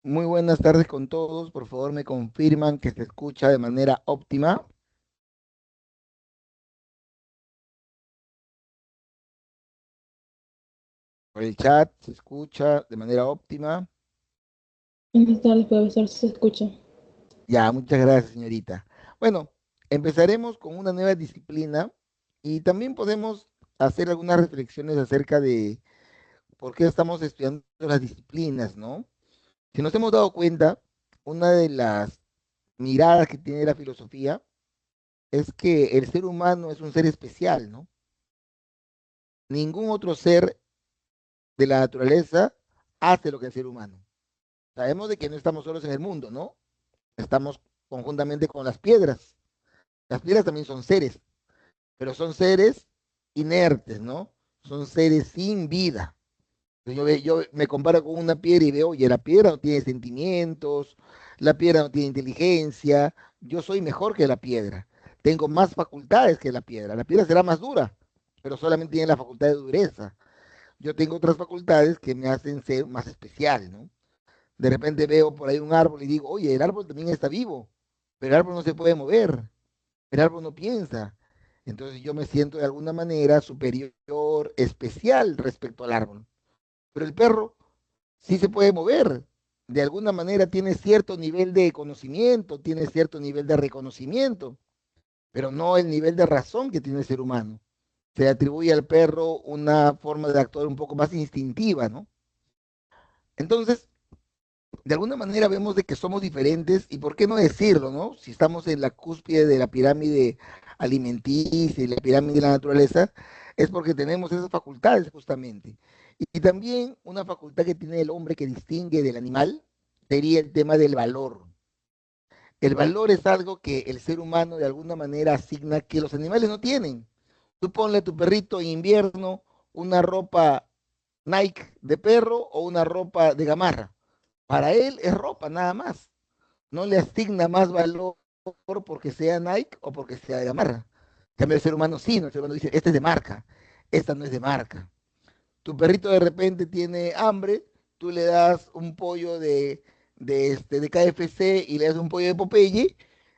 Muy buenas tardes con todos. Por favor, me confirman que se escucha de manera óptima. Por el chat se escucha de manera óptima. Buenas tardes, profesor, si se escucha. Ya, muchas gracias, señorita. Bueno, empezaremos con una nueva disciplina y también podemos hacer algunas reflexiones acerca de por qué estamos estudiando las disciplinas, ¿no? Si nos hemos dado cuenta, una de las miradas que tiene la filosofía es que el ser humano es un ser especial, ¿no? Ningún otro ser de la naturaleza hace lo que el ser humano. Sabemos de que no estamos solos en el mundo, ¿no? Estamos conjuntamente con las piedras. Las piedras también son seres, pero son seres inertes, ¿no? Son seres sin vida. Yo me comparo con una piedra y veo, oye, la piedra no tiene sentimientos, la piedra no tiene inteligencia, yo soy mejor que la piedra, tengo más facultades que la piedra será más dura, pero solamente tiene la facultad de dureza. Yo tengo otras facultades que me hacen ser más especial, ¿no? De repente veo por ahí un árbol y digo, oye, el árbol también está vivo, pero el árbol no se puede mover, el árbol no piensa. Entonces yo me siento de alguna manera superior, especial respecto al árbol. Pero el perro sí se puede mover, de alguna manera tiene cierto nivel de conocimiento, tiene cierto nivel de reconocimiento, pero no el nivel de razón que tiene el ser humano. Se atribuye al perro una forma de actuar un poco más instintiva, ¿no? Entonces, de alguna manera vemos de que somos diferentes y por qué no decirlo, ¿no? Si estamos en la cúspide de la pirámide alimenticia y la pirámide de la naturaleza, es porque tenemos esas facultades justamente. Y también una facultad que tiene el hombre que distingue del animal sería el tema del valor. El valor es algo que el ser humano de alguna manera asigna que los animales no tienen. Tú ponle a tu perrito en invierno una ropa Nike de perro o una ropa de gamarra. Para él es ropa nada más. No le asigna más valor porque sea Nike o porque sea de gamarra. En cambio, el ser humano sí, ¿no? El ser humano dice, este es de marca, esta no es de marca. Tu perrito de repente tiene hambre, tú le das un pollo de KFC y le das un pollo de Popeye,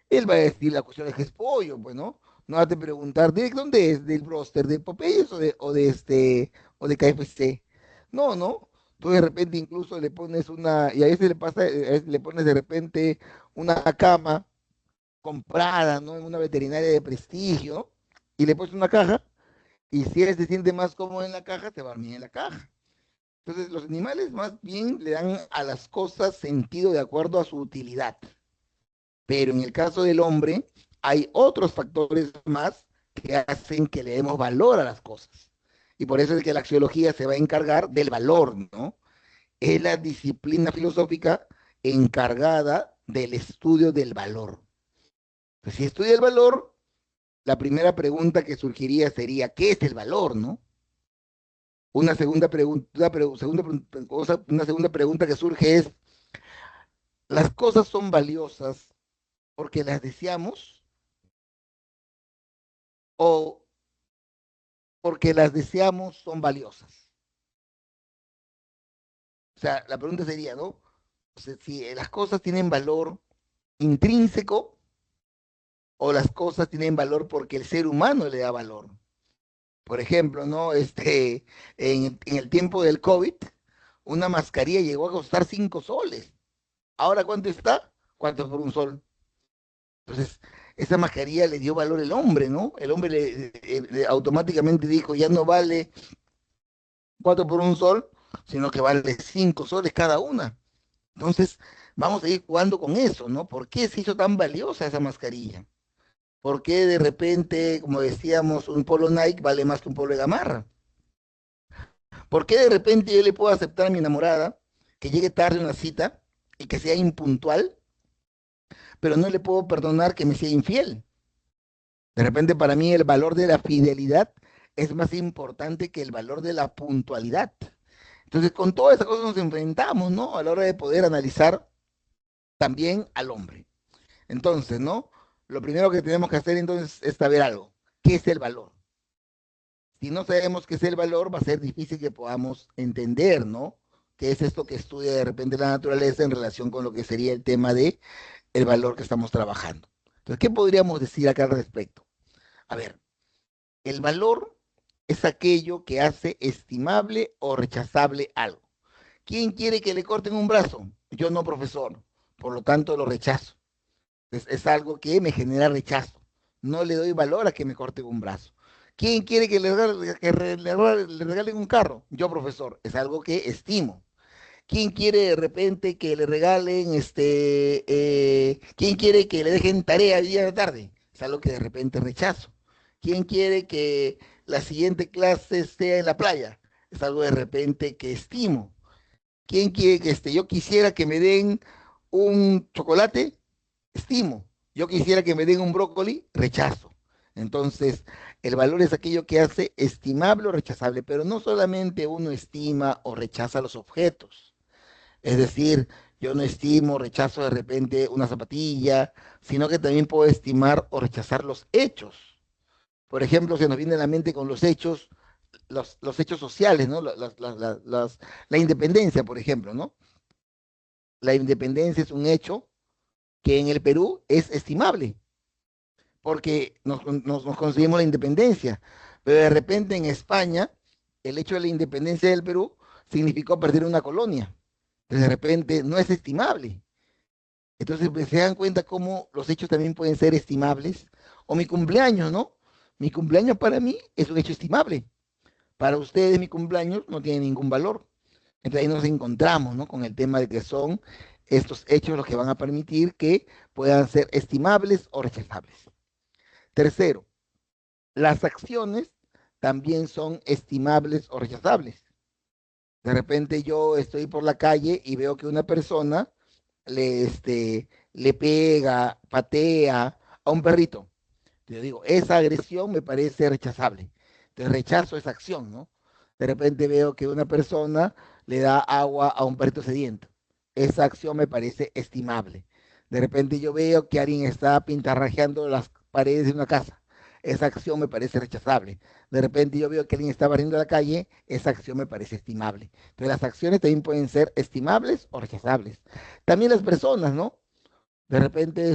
él va a decir la cuestión es que es pollo, pues, ¿no? No va a te preguntar, ¿de dónde es? ¿Del broster de Popeye o de KFC? No, no. Tú de repente incluso le pones y a veces le pasa, a veces le pones de repente una cama comprada, ¿no? En una veterinaria de prestigio, ¿no? Y le pones una caja, y si él se siente más cómodo en la caja, te va a dormir en la caja. Entonces, los animales más bien le dan a las cosas sentido de acuerdo a su utilidad. Pero en el caso del hombre, hay otros factores más que hacen que le demos valor a las cosas. Y por eso es que la axiología se va a encargar del valor, ¿no? Es la disciplina filosófica encargada del estudio del valor. Pues si estudia el valor, la primera pregunta que surgiría sería, ¿qué es el valor, no? Una segunda pregunta, una segunda pregunta que surge es, ¿las cosas son valiosas porque las deseamos o porque las deseamos son valiosas? O sea, la pregunta sería, ¿no? O sea, si las cosas tienen valor intrínseco o las cosas tienen valor porque el ser humano le da valor. Por ejemplo, ¿no? En el tiempo del COVID, una mascarilla llegó a costar 5 soles. ¿Ahora cuánto está? ¿Cuánto por un sol? Entonces, esa mascarilla le dio valor al hombre, ¿no? El hombre automáticamente dijo, ya no vale 4 por un sol, sino que vale 5 soles cada una. Entonces, vamos a ir jugando con eso, ¿no? ¿Por qué se hizo tan valiosa esa mascarilla? ¿Por qué de repente, como decíamos, un polo Nike vale más que un polo de gamarra? ¿Por qué de repente yo le puedo aceptar a mi enamorada que llegue tarde a una cita y que sea impuntual, pero no le puedo perdonar que me sea infiel? De repente para mí el valor de la fidelidad es más importante que el valor de la puntualidad. Entonces con todas esas cosas nos enfrentamos, ¿no? A la hora de poder analizar también al hombre. Entonces, ¿no? Lo primero que tenemos que hacer entonces es saber algo. ¿Qué es el valor? Si no sabemos qué es el valor, va a ser difícil que podamos entender, ¿no? que es esto que estudia de repente la naturaleza en relación con lo que sería el tema de el valor que estamos trabajando. Entonces, ¿qué podríamos decir acá al respecto? A ver, el valor es aquello que hace estimable o rechazable algo. ¿Quién quiere que le corten un brazo? Yo no, profesor. Por lo tanto, lo rechazo. Es algo que me genera rechazo. No le doy valor a que me corten un brazo. ¿Quién quiere que le regalen un carro? Yo, profesor. Es algo que estimo. ¿Quién quiere de repente que le regalen, quién quiere que le dejen tarea el día de la tarde? Es algo que de repente rechazo. ¿Quién quiere que la siguiente clase sea en la playa? Es algo de repente que estimo. ¿Quién quiere que yo quisiera que me den un chocolate? Estimo. Yo quisiera que me den un brócoli, rechazo. Entonces, el valor es aquello que hace estimable o rechazable, pero no solamente uno estima o rechaza los objetos. Es decir, yo no estimo, rechazo de repente una zapatilla, sino que también puedo estimar o rechazar los hechos. Por ejemplo, se nos viene a la mente con los hechos, los hechos sociales, ¿no? La independencia, por ejemplo, ¿no? La independencia es un hecho que en el Perú es estimable, porque nos conseguimos la independencia, pero de repente en España, el hecho de la independencia del Perú significó perder una colonia. Entonces, de repente no es estimable. Entonces, pues, se dan cuenta cómo los hechos también pueden ser estimables. O mi cumpleaños, ¿no? Mi cumpleaños para mí es un hecho estimable. Para ustedes mi cumpleaños no tiene ningún valor. Entonces ahí nos encontramos, ¿no? Con el tema de que son estos hechos los que van a permitir que puedan ser estimables o rechazables. Tercero, las acciones también son estimables o rechazables. De repente yo estoy por la calle y veo que una persona le pega, patea a un perrito. Yo digo, esa agresión me parece rechazable. Entonces rechazo esa acción, ¿no? De repente veo que una persona le da agua a un perrito sediento. Esa acción me parece estimable. De repente yo veo que alguien está pintarrajeando las paredes de una casa. Esa acción me parece rechazable. De repente yo veo que alguien está barriendo la calle. Esa acción me parece estimable. Entonces las acciones también pueden ser estimables o rechazables. También las personas, ¿no? De repente,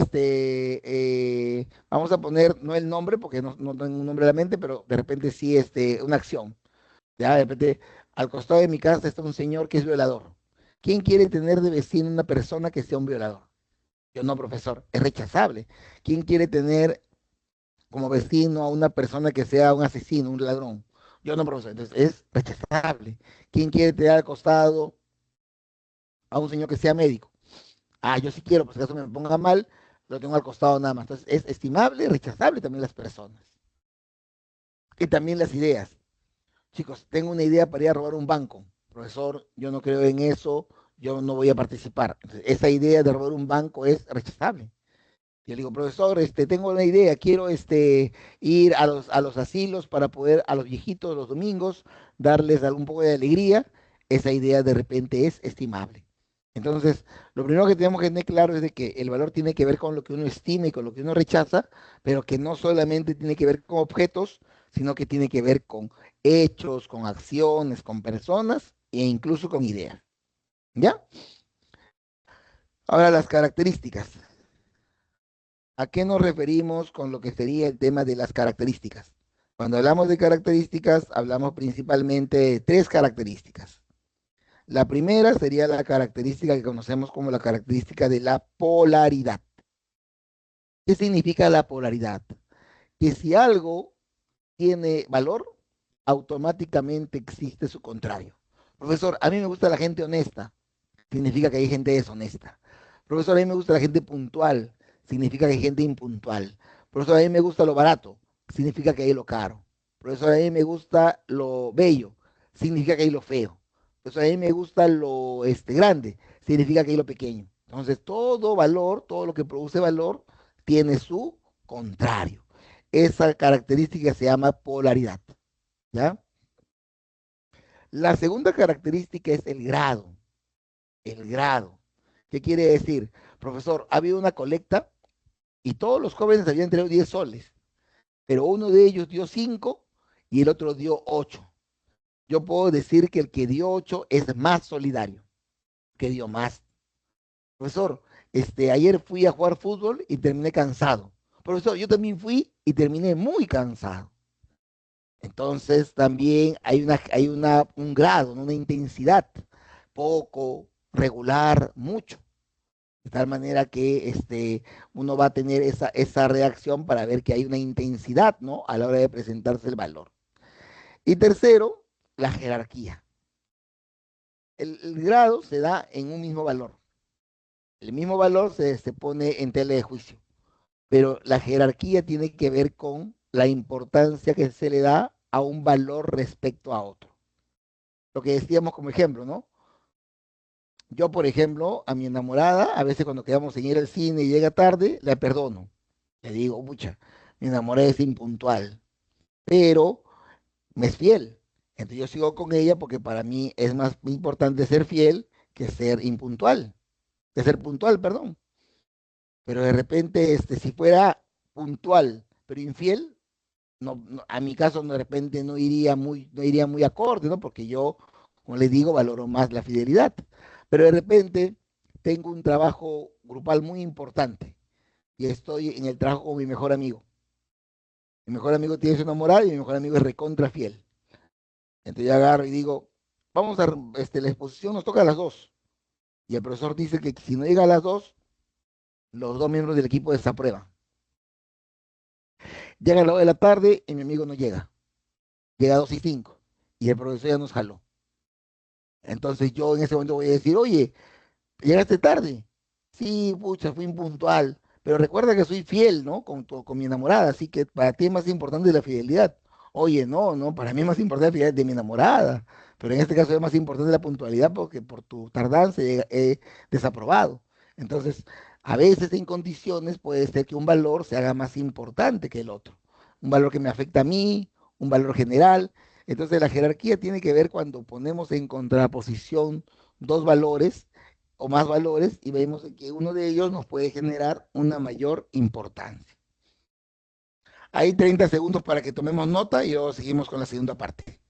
vamos a poner, no el nombre, porque no tengo un nombre en la mente, pero de repente sí, una acción. Ya, de repente, al costado de mi casa está un señor que es violador. ¿Quién quiere tener de vecino una persona que sea un violador? Yo no, profesor, es rechazable. ¿Quién quiere tener como vecino a una persona que sea un asesino, un ladrón? Yo no, profesor, entonces es rechazable. ¿Quién quiere tener al costado a un señor que sea médico? Ah, yo sí quiero, por si acaso me ponga mal, lo tengo al costado nada más. Entonces, es estimable, rechazable también las personas. Y también las ideas. Chicos, tengo una idea para ir a robar un banco. Profesor, yo no creo en eso, yo no voy a participar. Entonces, esa idea de robar un banco es rechazable. Yo le digo, profesor, tengo una idea, quiero ir a los asilos para poder a los viejitos los domingos darles algún poco de alegría. Esa idea de repente es estimable. Entonces, lo primero que tenemos que tener claro es de que el valor tiene que ver con lo que uno estima y con lo que uno rechaza, pero que no solamente tiene que ver con objetos, sino que tiene que ver con hechos, con acciones, con personas e incluso con ideas. ¿Ya? Ahora las características. ¿A qué nos referimos con lo que sería el tema de las características? Cuando hablamos de características, hablamos principalmente de tres características. La primera sería la característica que conocemos como la característica de la polaridad. ¿Qué significa la polaridad? Que si algo tiene valor, automáticamente existe su contrario. Profesor, a mí me gusta la gente honesta, significa que hay gente deshonesta. Profesor, a mí me gusta la gente puntual, significa que hay gente impuntual. Profesor, a mí me gusta lo barato, significa que hay lo caro. Profesor, a mí me gusta lo bello, significa que hay lo feo. Profesor, a mí me gusta lo grande, significa que hay lo pequeño. Entonces, todo valor, todo lo que produce valor, tiene su contrario. Esa característica se llama polaridad, ¿ya? La segunda característica es el grado. El grado. ¿Qué quiere decir? Profesor, ha habido una colecta y todos los jóvenes habían entregado 10 soles, pero uno de ellos dio 5 y el otro dio 8. Yo puedo decir que el que dio 8 es más solidario. que dio más. Profesor, ayer fui a jugar fútbol y terminé cansado. Profesor, yo también fui y terminé muy cansado. Entonces también un grado, ¿no? Una intensidad, poco, regular, mucho. De tal manera que uno va a tener esa reacción para ver que hay una intensidad, ¿no? A la hora de presentarse el valor. Y tercero, la jerarquía. El grado se da en un mismo valor. El mismo valor se pone en tela de juicio, pero la jerarquía tiene que ver con la importancia que se le da a un valor respecto a otro. Lo que decíamos como ejemplo, ¿no? Yo, por ejemplo, a mi enamorada, a veces cuando quedamos en ir al cine y llega tarde, la perdono. Le digo, mucha, mi enamorada es impuntual, pero me es fiel. Entonces yo sigo con ella porque para mí es más importante ser fiel que ser impuntual, que ser puntual, perdón. Pero de repente, si fuera puntual, pero infiel, a mi caso de repente no iría muy acorde, ¿no? Porque yo, como les digo, valoro más la fidelidad. Pero de repente tengo un trabajo grupal muy importante y estoy en el trabajo con mi mejor amigo. Mi mejor amigo tiene su enamorada y mi mejor amigo es recontra fiel. Entonces yo agarro y digo, vamos la exposición nos toca a las 2. Y el profesor dice que si no llega a las 2, los dos miembros del equipo desaprueban. Llega a la hora de la tarde y mi amigo no llega. Llega a 2:05 y el profesor ya nos jaló. Entonces yo en ese momento voy a decir, oye, llegaste tarde. Sí, pucha, fui impuntual. Pero recuerda que soy fiel, ¿no? Con mi enamorada, así que para ti es más importante la fidelidad. Oye, no, no, para mí es más importante la fidelidad de mi enamorada. Pero en este caso es más importante la puntualidad porque por tu tardanza he desaprobado. Entonces, a veces en condiciones puede ser que un valor se haga más importante que el otro. Un valor que me afecta a mí, un valor general. Entonces, la jerarquía tiene que ver cuando ponemos en contraposición dos valores o más valores y vemos que uno de ellos nos puede generar una mayor importancia. Hay 30 segundos para que tomemos nota y luego seguimos con la segunda parte.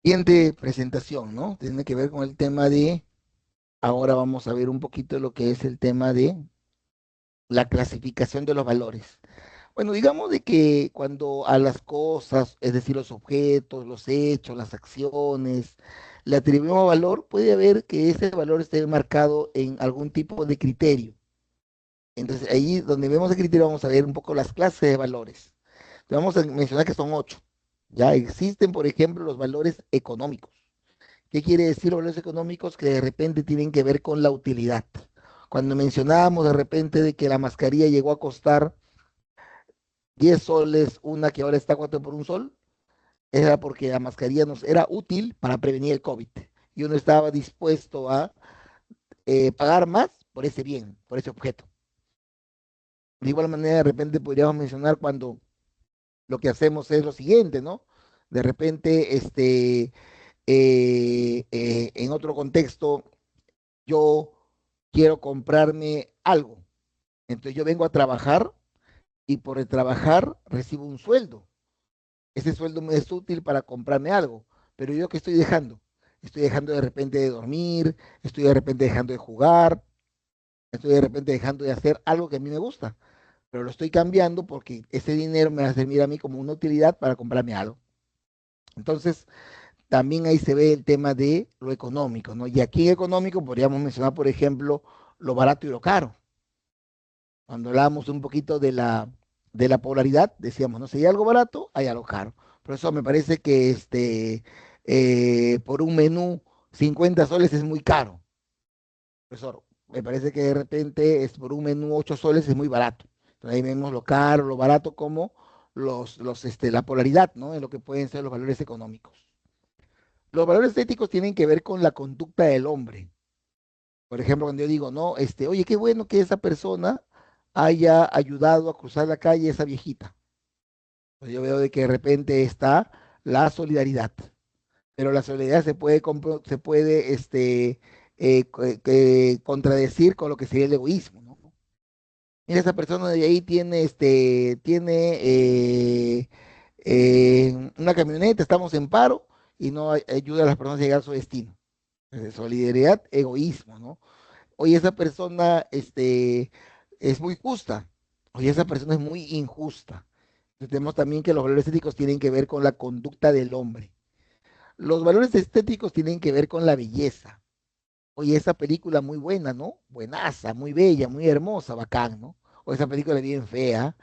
Siguiente presentación, ¿no? Tiene que ver con el tema ahora vamos a ver un poquito lo que es el tema de la clasificación de los valores. Bueno, digamos de que cuando a las cosas, es decir, los objetos, los hechos, las acciones, le atribuimos valor, puede haber que ese valor esté marcado en algún tipo de criterio. Entonces, ahí donde vemos el criterio, vamos a ver un poco las clases de valores. Vamos a mencionar que son 8. Ya existen, por ejemplo, los valores económicos. ¿Qué quiere decir los valores económicos? Que de repente tienen que ver con la utilidad. Cuando mencionábamos de repente de que la mascarilla llegó a costar 10 soles, una que ahora está 4 por un sol, era porque la mascarilla nos era útil para prevenir el COVID. Y uno estaba dispuesto a pagar más por ese bien, por ese objeto. De igual manera, de repente podríamos mencionar cuando lo que hacemos es lo siguiente, ¿no? De repente, en otro contexto, yo quiero comprarme algo. Entonces yo vengo a trabajar y por el trabajar recibo un sueldo. Ese sueldo me es útil para comprarme algo, pero yo qué estoy dejando? Estoy dejando de repente de dormir, estoy de repente dejando de jugar, estoy de repente dejando de hacer algo que a mí me gusta, pero lo estoy cambiando porque ese dinero me va a servir a mí como una utilidad para comprarme algo. Entonces, también ahí se ve el tema de lo económico, ¿no? Y aquí en económico podríamos mencionar, por ejemplo, lo barato y lo caro. Cuando hablábamos un poquito de la polaridad, decíamos, no, si hay algo barato, hay algo caro. Por eso me parece que por un menú 50 soles es muy caro. Profesor, me parece que de repente es por un menú 8 soles es muy barato. Entonces ahí vemos lo caro, lo barato como la polaridad, ¿no? En lo que pueden ser los valores económicos. Los valores éticos tienen que ver con la conducta del hombre. Por ejemplo, cuando yo digo, no, oye, qué bueno que esa persona haya ayudado a cruzar la calle a esa viejita. Pues yo veo de que de repente está la solidaridad, pero la solidaridad se puede contradecir con lo que sería el egoísmo, ¿no? Mira, esa persona de ahí tiene una camioneta, estamos en paro y no ayuda a las personas a llegar a su destino. Solidaridad, egoísmo, ¿no? Oye, esa persona es muy justa, oye, esa persona es muy injusta. Entonces, tenemos también que los valores éticos tienen que ver con la conducta del hombre. Los valores estéticos tienen que ver con la belleza. Oye, esa película muy buena, ¿no? Buenaza, muy bella, muy hermosa, bacán, ¿no? O esa película bien fea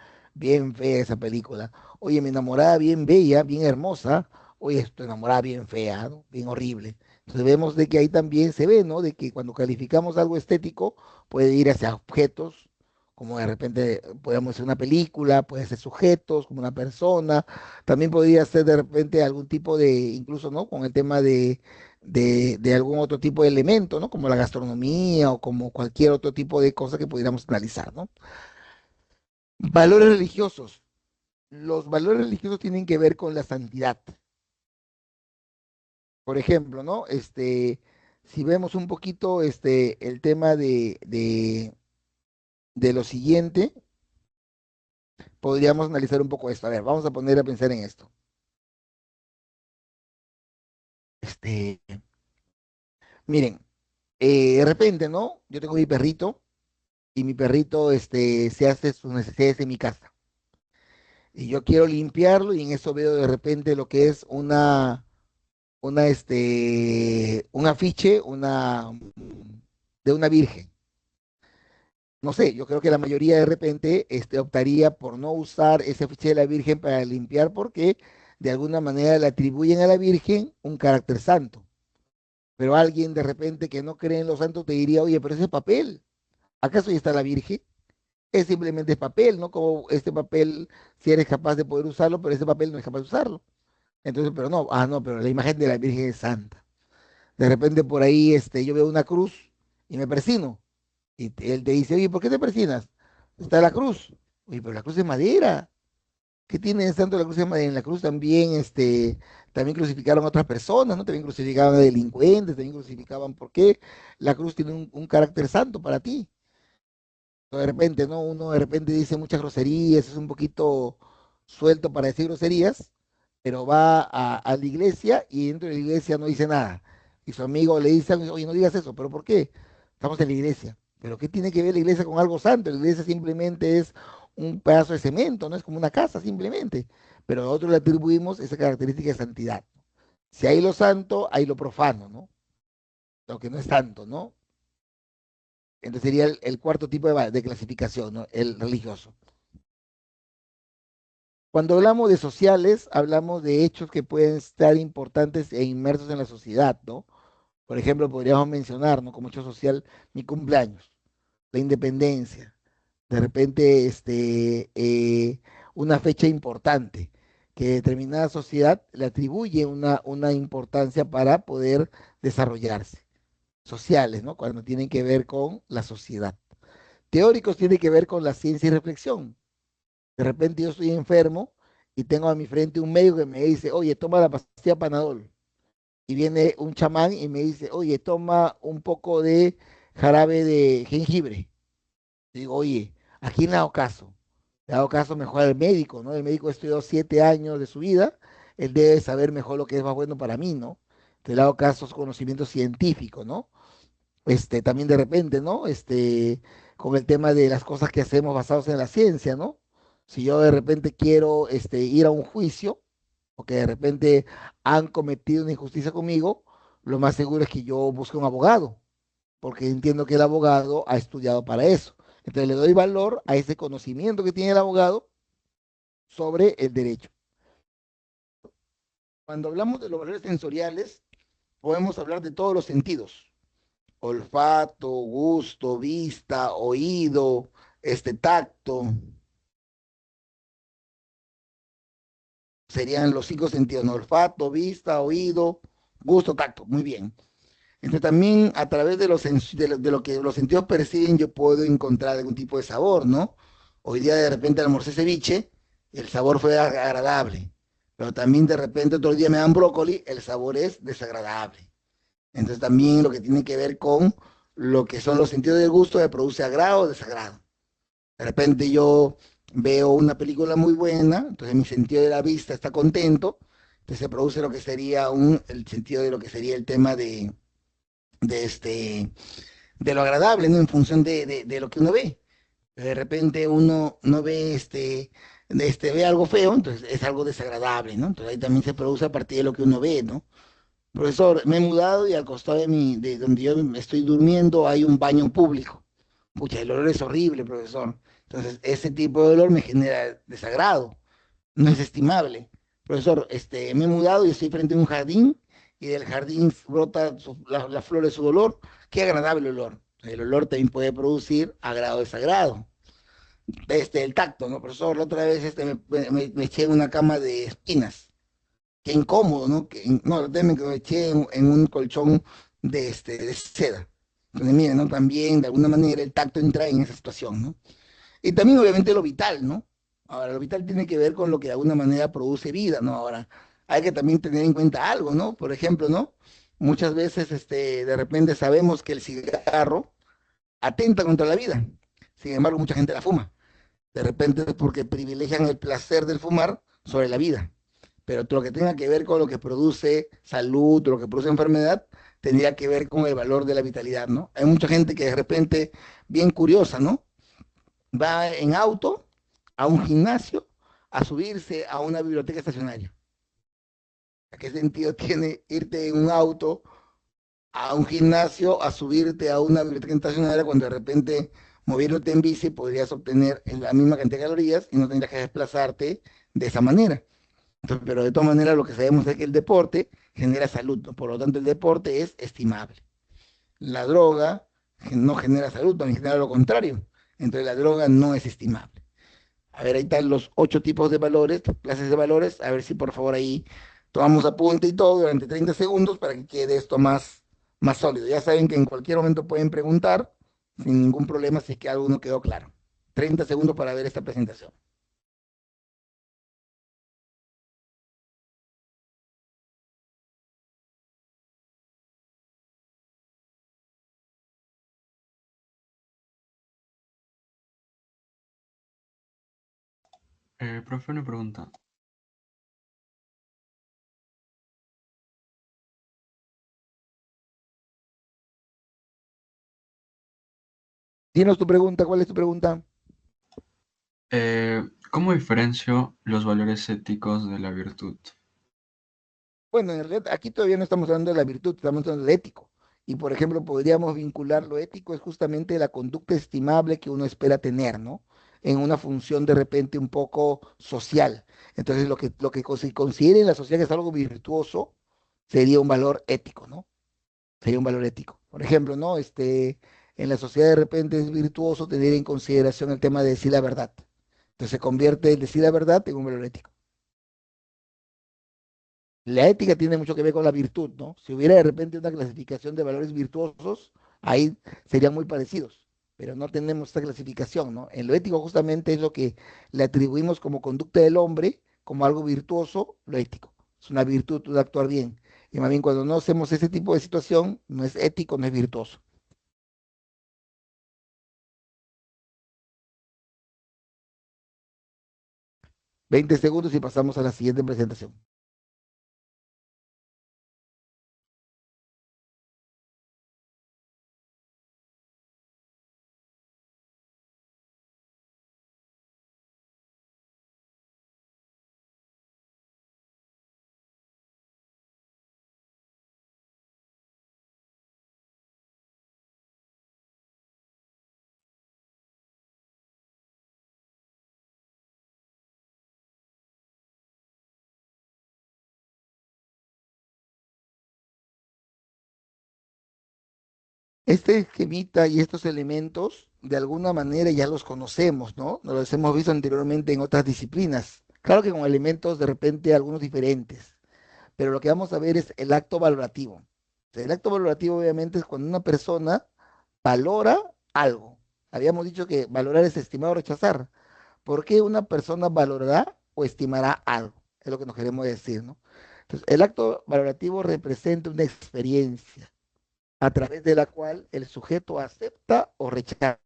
esa película. Oye, mi enamorada bien bella, bien hermosa. Oye, tu enamorada bien fea, ¿no? Bien horrible. Entonces vemos de que ahí también se ve, ¿no? De que cuando calificamos algo estético puede ir hacia objetos, como de repente podemos ser una película, puede ser sujetos, como una persona. También podría ser de repente algún tipo de, incluso, ¿no? Con el tema de algún otro tipo de elemento, ¿no? Como la gastronomía o como cualquier otro tipo de cosa que pudiéramos analizar, ¿no? Valores religiosos. Los valores religiosos tienen que ver con la santidad. Por ejemplo, ¿no? Si vemos un poquito el tema de lo siguiente, podríamos analizar un poco esto. A ver, vamos a poner a pensar en esto. Este, miren, de repente, ¿no? Yo tengo mi perrito y mi perrito se hace sus necesidades en mi casa. Y yo quiero limpiarlo y en eso veo de repente lo que es un afiche, de una virgen. No sé, yo creo que la mayoría de repente optaría por no usar ese afiche de la virgen para limpiar porque de alguna manera le atribuyen a la virgen un carácter santo. Pero alguien de repente que no cree en los santos te diría, oye, pero ese papel, ¿acaso ya está la virgen? Es simplemente papel, ¿no? Como este papel, si eres capaz de poder usarlo, pero ese papel no es capaz de usarlo. Entonces, pero no, no, pero la imagen de la Virgen es santa. De repente por ahí yo veo una cruz y me persino. Y él te dice, oye, ¿por qué te persinas? Está la cruz. Oye, pero la cruz es madera. ¿Qué tiene de santo la cruz de madera? En la cruz también, también crucificaron a otras personas, ¿no? También crucificaban a delincuentes, también crucificaban, ¿por qué? La cruz tiene un carácter santo para ti. De repente, ¿no? Uno de repente dice muchas groserías, es un poquito suelto para decir groserías, pero va a la iglesia y dentro de la iglesia no dice nada. Y su amigo le dice, oye, no digas eso, ¿pero por qué? Estamos en la iglesia. ¿Pero qué tiene que ver la iglesia con algo santo? La iglesia simplemente es un pedazo de cemento, no es como una casa simplemente. Pero nosotros le atribuimos esa característica de santidad. Si hay lo santo, hay lo profano, ¿no? Lo que no es santo, ¿no? Entonces sería el cuarto tipo de clasificación, ¿no? El religioso. Cuando hablamos de sociales, hablamos de hechos que pueden estar importantes e inmersos en la sociedad, ¿no? Por ejemplo, podríamos mencionar, ¿no? Como hecho social, mi cumpleaños, la independencia, de repente, una fecha importante, que determinada sociedad le atribuye una importancia para poder desarrollarse. Sociales, ¿no? Cuando tienen que ver con la sociedad. Teóricos tiene que ver con la ciencia y reflexión. De repente yo estoy enfermo y tengo a mi frente un médico que me dice, oye, toma la pastilla Panadol. Y viene un chamán y me dice, oye, toma un poco de jarabe de jengibre. Digo, oye, ¿a quién le hago caso? Le hago caso mejor al médico, ¿no? El médico estudió 7 años de su vida, él debe saber mejor lo que es más bueno para mí, ¿no? Te le hago caso a su conocimiento científico, ¿no? También de repente, ¿no? Con el tema de las cosas que hacemos basados en la ciencia, ¿no? Si yo de repente quiero, ir a un juicio, o que de repente han cometido una injusticia conmigo, lo más seguro es que yo busque un abogado, porque entiendo que el abogado ha estudiado para eso. Entonces le doy valor a ese conocimiento que tiene el abogado sobre el derecho. Cuando hablamos de los valores sensoriales, podemos hablar de todos los sentidos: olfato, gusto, vista, oído, tacto, serían los 5 sentidos, ¿no? Olfato, vista, oído, gusto, tacto, muy bien. Entonces también a través de lo que los sentidos perciben yo puedo encontrar algún tipo de sabor, ¿no? Hoy día de repente almorcé ceviche, el sabor fue agradable, pero también de repente otro día me dan brócoli, el sabor es desagradable. Entonces también lo que tiene que ver con lo que son los sentidos del gusto me produce agrado o desagrado. De repente yo veo una película muy buena, entonces mi sentido de la vista está contento, entonces se produce lo que sería el sentido de lo que sería el tema de, este, de lo agradable, ¿no? En función de lo que uno ve. De repente uno no ve, ve algo feo, entonces es algo desagradable, ¿no? Entonces ahí también se produce a partir de lo que uno ve, ¿no? Profesor, me he mudado y al costado de donde yo estoy durmiendo hay un baño público. Pucha, el olor es horrible, profesor. Entonces, ese tipo de olor me genera desagrado, no es estimable. Profesor, me he mudado y estoy frente a un jardín y del jardín brota la flor de su olor. Qué agradable olor. El olor también puede producir agrado o desagrado. El tacto, ¿no, profesor? La otra vez me eché en una cama de espinas. Qué incómodo, ¿no? No, déjame que me eché en un colchón de seda. Entonces, miren, ¿no? También, de alguna manera, el tacto entra en esa situación, ¿no? Y también, obviamente, lo vital, ¿no? Ahora, lo vital tiene que ver con lo que de alguna manera produce vida, ¿no? Ahora, hay que también tener en cuenta algo, ¿no? Por ejemplo, ¿no? Muchas veces, de repente sabemos que el cigarro atenta contra la vida. Sin embargo, mucha gente la fuma. De repente es porque privilegian el placer del fumar sobre la vida. Pero todo lo que tenga que ver con lo que produce salud, lo que produce enfermedad, tendría que ver con el valor de la vitalidad, ¿no? Hay mucha gente que de repente, bien curiosa, ¿no? Va en auto a un gimnasio a subirse a una biblioteca estacionaria. ¿A qué sentido tiene irte en un auto a un gimnasio a subirte a una biblioteca estacionaria cuando de repente moviéndote en bici podrías obtener la misma cantidad de calorías y no tendrías que desplazarte de esa manera? Entonces, pero de todas maneras lo que sabemos es que el deporte genera salud, ¿no? Por lo tanto el deporte es estimable. La droga no genera salud, ni genera lo contrario. Entonces la droga no es estimable. A ver, ahí están los 8 tipos de valores, clases de valores. A ver si por favor ahí tomamos apunte y todo durante 30 segundos para que quede esto más sólido. Ya saben que en cualquier momento pueden preguntar sin ningún problema si es que algo no quedó claro. 30 segundos para ver esta presentación. Profe, una pregunta. Dinos tu pregunta, ¿cuál es tu pregunta? ¿Cómo diferencio los valores éticos de la virtud? Bueno, en realidad aquí todavía no estamos hablando de la virtud, estamos hablando del ético. Y por ejemplo, podríamos vincular lo ético es justamente la conducta estimable que uno espera tener, ¿no? En una función de repente un poco social. Entonces, lo que se considere en la sociedad que es algo virtuoso sería un valor ético, ¿no? Sería un valor ético. Por ejemplo, ¿no? En la sociedad de repente es virtuoso tener en consideración el tema de decir la verdad. Entonces se convierte el decir la verdad en un valor ético. La ética tiene mucho que ver con la virtud, ¿no? Si hubiera de repente una clasificación de valores virtuosos, ahí serían muy parecidos, pero no tenemos esta clasificación, ¿no? En lo ético justamente es lo que le atribuimos como conducta del hombre, como algo virtuoso, lo ético. Es una virtud de actuar bien. Y más bien cuando no hacemos ese tipo de situación, no es ético, no es virtuoso. 20 segundos y pasamos a la siguiente presentación. Este esquemita y estos elementos, de alguna manera ya los conocemos, ¿no? Nos los hemos visto anteriormente en otras disciplinas. Claro que con elementos de repente algunos diferentes, pero lo que vamos a ver es el acto valorativo. El acto valorativo obviamente es cuando una persona valora algo. Habíamos dicho que valorar es estimar o rechazar. ¿Por qué una persona valorará o estimará algo? Es lo que nos queremos decir, ¿no? Entonces, el acto valorativo representa una experiencia a través de la cual el sujeto acepta o rechaza.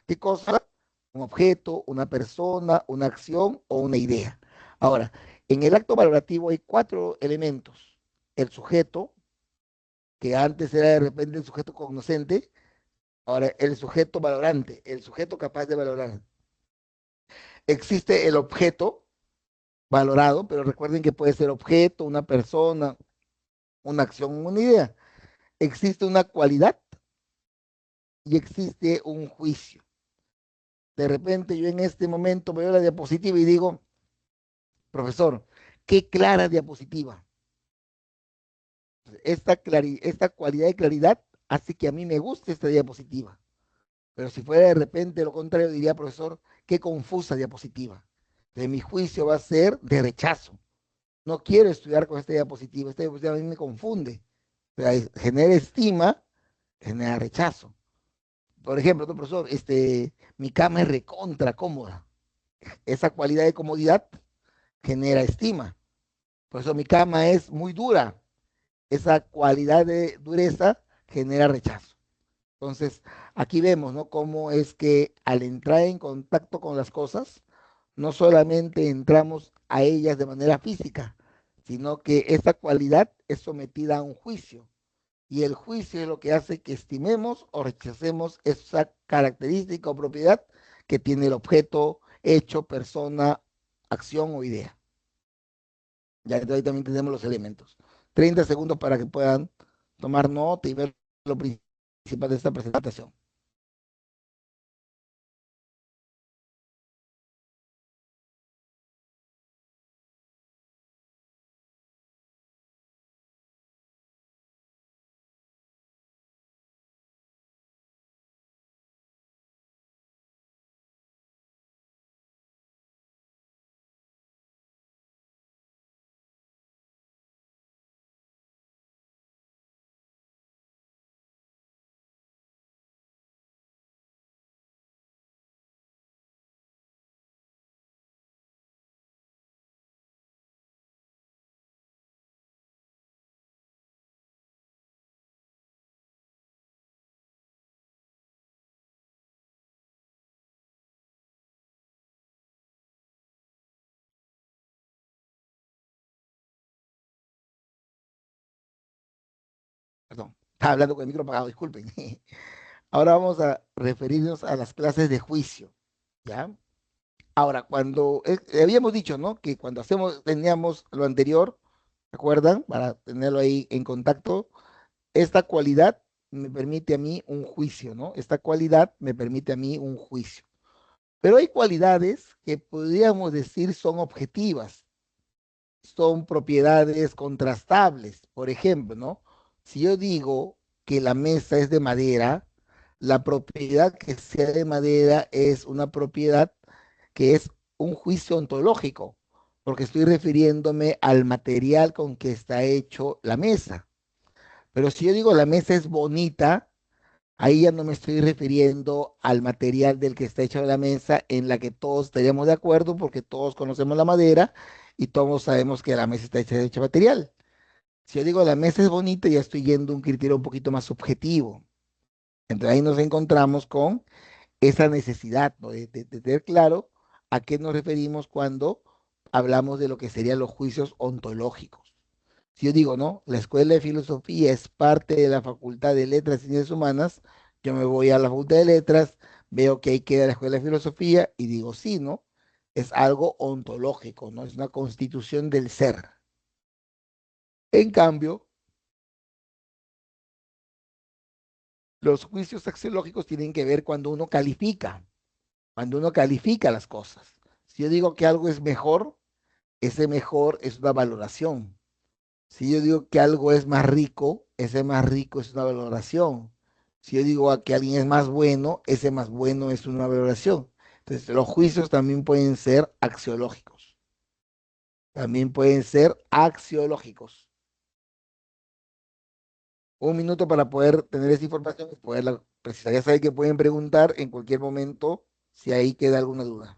¿Qué cosa? Un objeto, una persona, una acción o una idea. Ahora, en el acto valorativo hay cuatro elementos. El sujeto, que antes era de repente el sujeto cognoscente, ahora el sujeto valorante, el sujeto capaz de valorar. Existe el objeto valorado, pero recuerden que puede ser objeto, una persona, una acción, una idea. Existe una cualidad y existe un juicio. De repente yo en este momento veo la diapositiva y digo, profesor, qué clara diapositiva. Esta cualidad de claridad hace que a mí me guste esta diapositiva. Pero si fuera de repente lo contrario, diría, profesor, qué confusa diapositiva. De mi juicio va a ser de rechazo. No quiero estudiar con esta diapositiva a mí me confunde. O sea, genera estima, genera rechazo. Por ejemplo, ¿no, profesor? Mi cama es recontra cómoda. Esa cualidad de comodidad genera estima. Por eso mi cama es muy dura. Esa cualidad de dureza genera rechazo. Entonces, aquí vemos, ¿no? Cómo es que al entrar en contacto con las cosas, no solamente entramos a ellas de manera física, sino que esa cualidad es sometida a un juicio. Y el juicio es lo que hace que estimemos o rechacemos esa característica o propiedad que tiene el objeto, hecho, persona, acción o idea. Ya entonces ahí también tenemos los elementos. 30 segundos para que puedan tomar nota y ver lo principal de esta presentación. Perdón, estaba hablando con el micro apagado, disculpen. Ahora vamos a referirnos a las clases de juicio, ¿ya? Ahora, cuando habíamos dicho, ¿no? Que cuando teníamos lo anterior, ¿recuerdan? Para tenerlo ahí en contacto, esta cualidad me permite a mí un juicio, ¿no? Esta cualidad me permite a mí un juicio. Pero hay cualidades que podríamos decir son objetivas, son propiedades contrastables. Por ejemplo, ¿no? Si yo digo que la mesa es de madera, la propiedad que sea de madera es una propiedad que es un juicio ontológico, porque estoy refiriéndome al material con que está hecho la mesa. Pero si yo digo la mesa es bonita, ahí ya no me estoy refiriendo al material del que está hecha la mesa en la que todos estaríamos de acuerdo porque todos conocemos la madera y todos sabemos que la mesa está hecha de dicho material. Si yo digo la mesa es bonita, ya estoy yendo a un criterio un poquito más subjetivo. Entonces ahí nos encontramos con esa necesidad, ¿no? De tener claro a qué nos referimos cuando hablamos de lo que serían los juicios ontológicos. Si yo digo, no, la Escuela de Filosofía es parte de la Facultad de Letras y Ciencias Humanas, yo me voy a la Facultad de Letras, veo que ahí queda la Escuela de Filosofía y digo, sí, ¿no? Es algo ontológico, ¿no? Es una constitución del ser. En cambio, los juicios axiológicos tienen que ver cuando uno califica las cosas. Si yo digo que algo es mejor, ese mejor es una valoración. Si yo digo que algo es más rico, ese más rico es una valoración. Si yo digo que alguien es más bueno, ese más bueno es una valoración. Entonces, los juicios también pueden ser axiológicos. También pueden ser axiológicos. Un minuto para poder tener esa información y poderla precisar. Ya saben que pueden preguntar en cualquier momento si ahí queda alguna duda.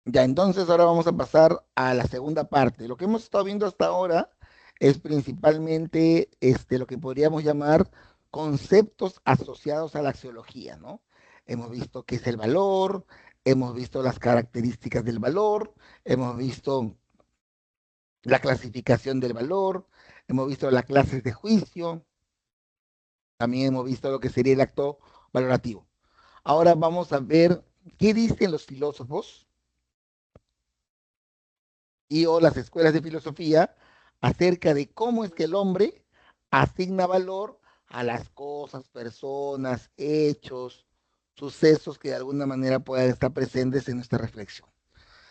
Ya, entonces ahora vamos a pasar a la segunda parte. Lo que hemos estado viendo hasta ahora es principalmente lo que podríamos llamar conceptos asociados a la axiología, ¿no? Hemos visto qué es el valor, hemos visto las características del valor, hemos visto la clasificación del valor, hemos visto las clases de juicio, también hemos visto lo que sería el acto valorativo. Ahora vamos a ver qué dicen los filósofos y o las escuelas de filosofía acerca de cómo es que el hombre asigna valor a las cosas, personas, hechos, sucesos que de alguna manera puedan estar presentes en nuestra reflexión.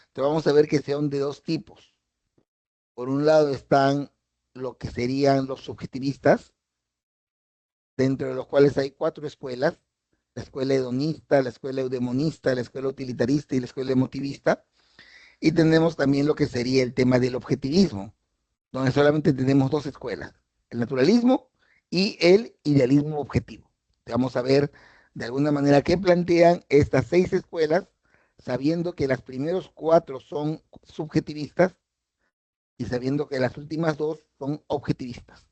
Entonces vamos a ver que son de dos tipos. Por un lado están lo que serían los subjetivistas, dentro de los cuales hay cuatro escuelas: la escuela hedonista, la escuela eudemonista, la escuela utilitarista y la escuela emotivista. Y tenemos también lo que sería el tema del objetivismo, donde solamente tenemos dos escuelas: el naturalismo y el idealismo objetivo. Vamos a ver de alguna manera qué plantean estas 6 escuelas, sabiendo que las primeros 4 son subjetivistas y sabiendo que las últimas 2 son objetivistas.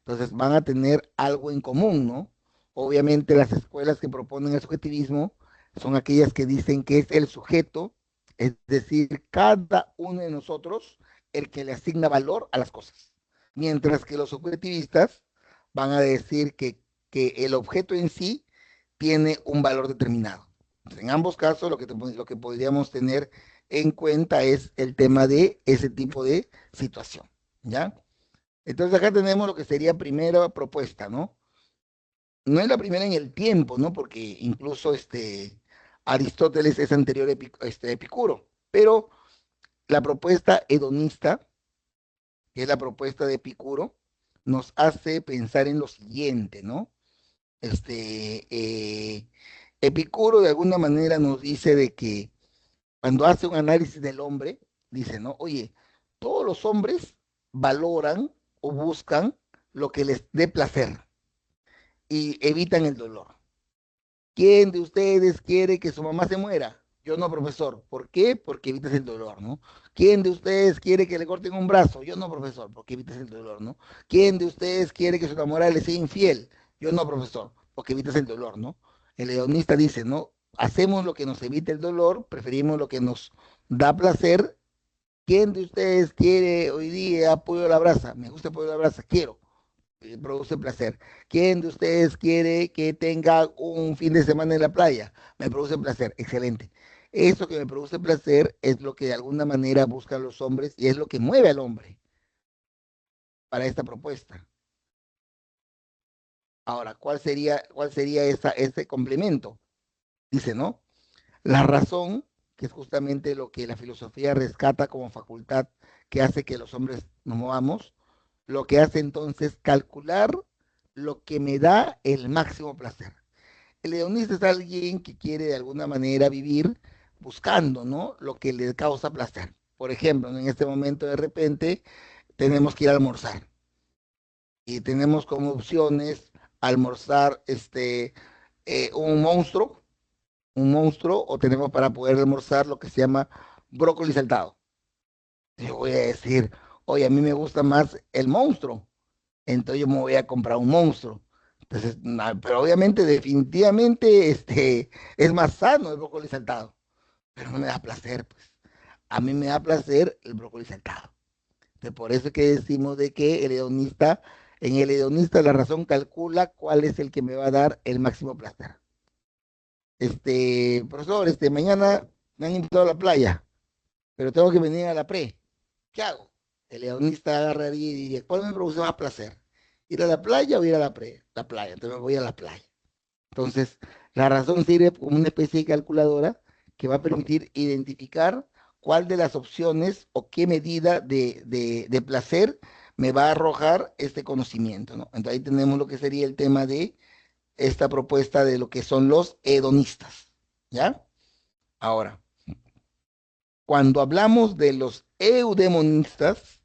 Entonces van a tener algo en común, ¿no? Obviamente las escuelas que proponen el subjetivismo son aquellas que dicen que es el sujeto, es decir, cada uno de nosotros el que le asigna valor a las cosas. Mientras que los subjetivistas van a decir que el objeto en sí tiene un valor determinado. Entonces, en ambos casos lo que podríamos tener en cuenta es el tema de ese tipo de situación, ¿ya? Entonces acá tenemos lo que sería primera propuesta, ¿no? No es la primera en el tiempo, ¿no? Porque incluso Aristóteles es anterior a Epicuro, pero la propuesta hedonista, que es la propuesta de Epicuro, nos hace pensar en lo siguiente, ¿no? Este, eh, Epicuro de alguna manera nos dice de que cuando hace un análisis del hombre, dice, ¿no? Oye, todos los hombres valoran o buscan lo que les dé placer y evitan el dolor. ¿Quién de ustedes quiere que su mamá se muera? Yo no, profesor. ¿Por qué? Porque evitas el dolor, ¿no? ¿Quién de ustedes quiere que le corten un brazo? Yo no, profesor, porque evitas el dolor, ¿no? ¿Quién de ustedes quiere que su enamorada le sea infiel? Yo no, profesor, porque evitas el dolor, ¿no? El hedonista dice, ¿no? Hacemos lo que nos evita el dolor, preferimos lo que nos da placer. ¿Quién de ustedes quiere hoy día pollo a la brasa? Me gusta el pollo a la brasa, quiero, produce placer. ¿Quién de ustedes quiere que tenga un fin de semana en la playa? Me produce placer, excelente. Eso que me produce placer es lo que de alguna manera buscan los hombres y es lo que mueve al hombre para esta propuesta. Ahora, ¿cuál sería ese complemento? Dice, ¿no? La razón, que es justamente lo que la filosofía rescata como facultad que hace que los hombres nos movamos, lo que hace entonces calcular lo que me da el máximo placer. El hedonista es alguien que quiere de alguna manera vivir buscando, ¿no? Lo que le causa placer. Por ejemplo, en este momento de repente tenemos que ir a almorzar y tenemos como opciones almorzar un monstruo, o tenemos para poder almorzar lo que se llama brócoli saltado. Yo voy a decir, oye, a mí me gusta más el monstruo, entonces yo me voy a comprar un monstruo. Entonces, pero obviamente, definitivamente, es más sano el brócoli saltado, pero no me da placer, pues. A mí me da placer el brócoli saltado. Entonces, por eso es que decimos de que en el hedonista la razón calcula cuál es el que me va a dar el máximo placer. Profesor, mañana me han invitado a la playa, pero tengo que venir a la pre. ¿Qué hago? El hedonista agarraría y diría, ¿cuál me produce más placer? ¿Ir a la playa o ir a la pre? La playa, entonces me voy a la playa. Entonces, la razón sirve como una especie de calculadora que va a permitir identificar cuál de las opciones o qué medida de placer me va a arrojar este conocimiento, ¿no? Entonces ahí tenemos lo que sería el tema de esta propuesta de lo que son los hedonistas, ¿ya? Ahora, cuando hablamos de los eudemonistas,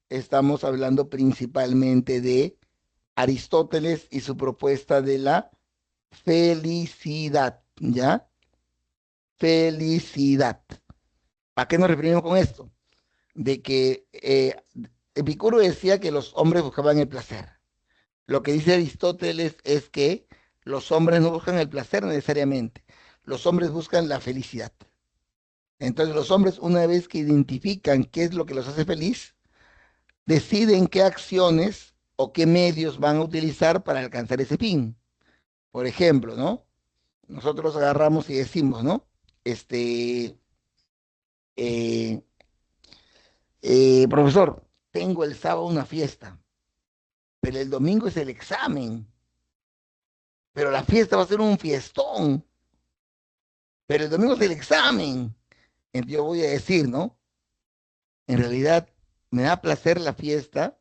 estamos hablando principalmente de Aristóteles y su propuesta de la felicidad, ¿ya? Felicidad. ¿A qué nos referimos con esto? De que Epicuro decía que los hombres buscaban el placer. Lo que dice Aristóteles es que los hombres no buscan el placer necesariamente, los hombres buscan la felicidad. Entonces los hombres, una vez que identifican qué es lo que los hace feliz, deciden qué acciones o qué medios van a utilizar para alcanzar ese fin. Por ejemplo, ¿no? Nosotros agarramos y decimos, ¿no? Este, eh, profesor, tengo el sábado una fiesta, pero el domingo es el examen, pero la fiesta va a ser un fiestón, pero el domingo es el examen. Entonces yo voy a decir, ¿no? En realidad me da placer la fiesta,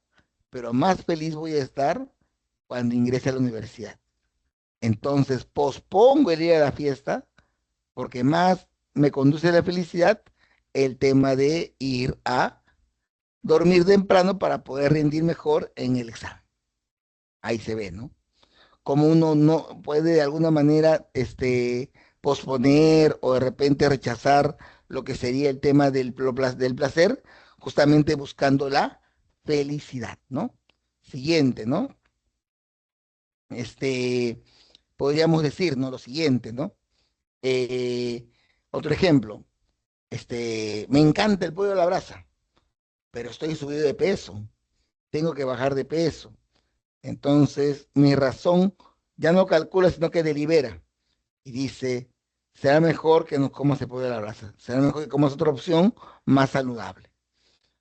pero más feliz voy a estar cuando ingrese a la universidad. Entonces pospongo el ir a la fiesta porque más me conduce a la felicidad el tema de ir a dormir temprano para poder rendir mejor en el examen. Ahí se ve, ¿no? cómo uno no puede de alguna manera posponer o de repente rechazar lo que sería el tema del placer, justamente buscando la felicidad, ¿no? Siguiente, ¿no? Este, podríamos decir, ¿no? Lo siguiente, ¿no? Eh, Otro ejemplo, me encanta el pollo a la brasa, pero estoy subido de peso, tengo que bajar de peso. Entonces, mi razón ya no calcula, sino que delibera y dice, será mejor que nos comas el pollo a la brasa, será mejor que comas otra opción más saludable.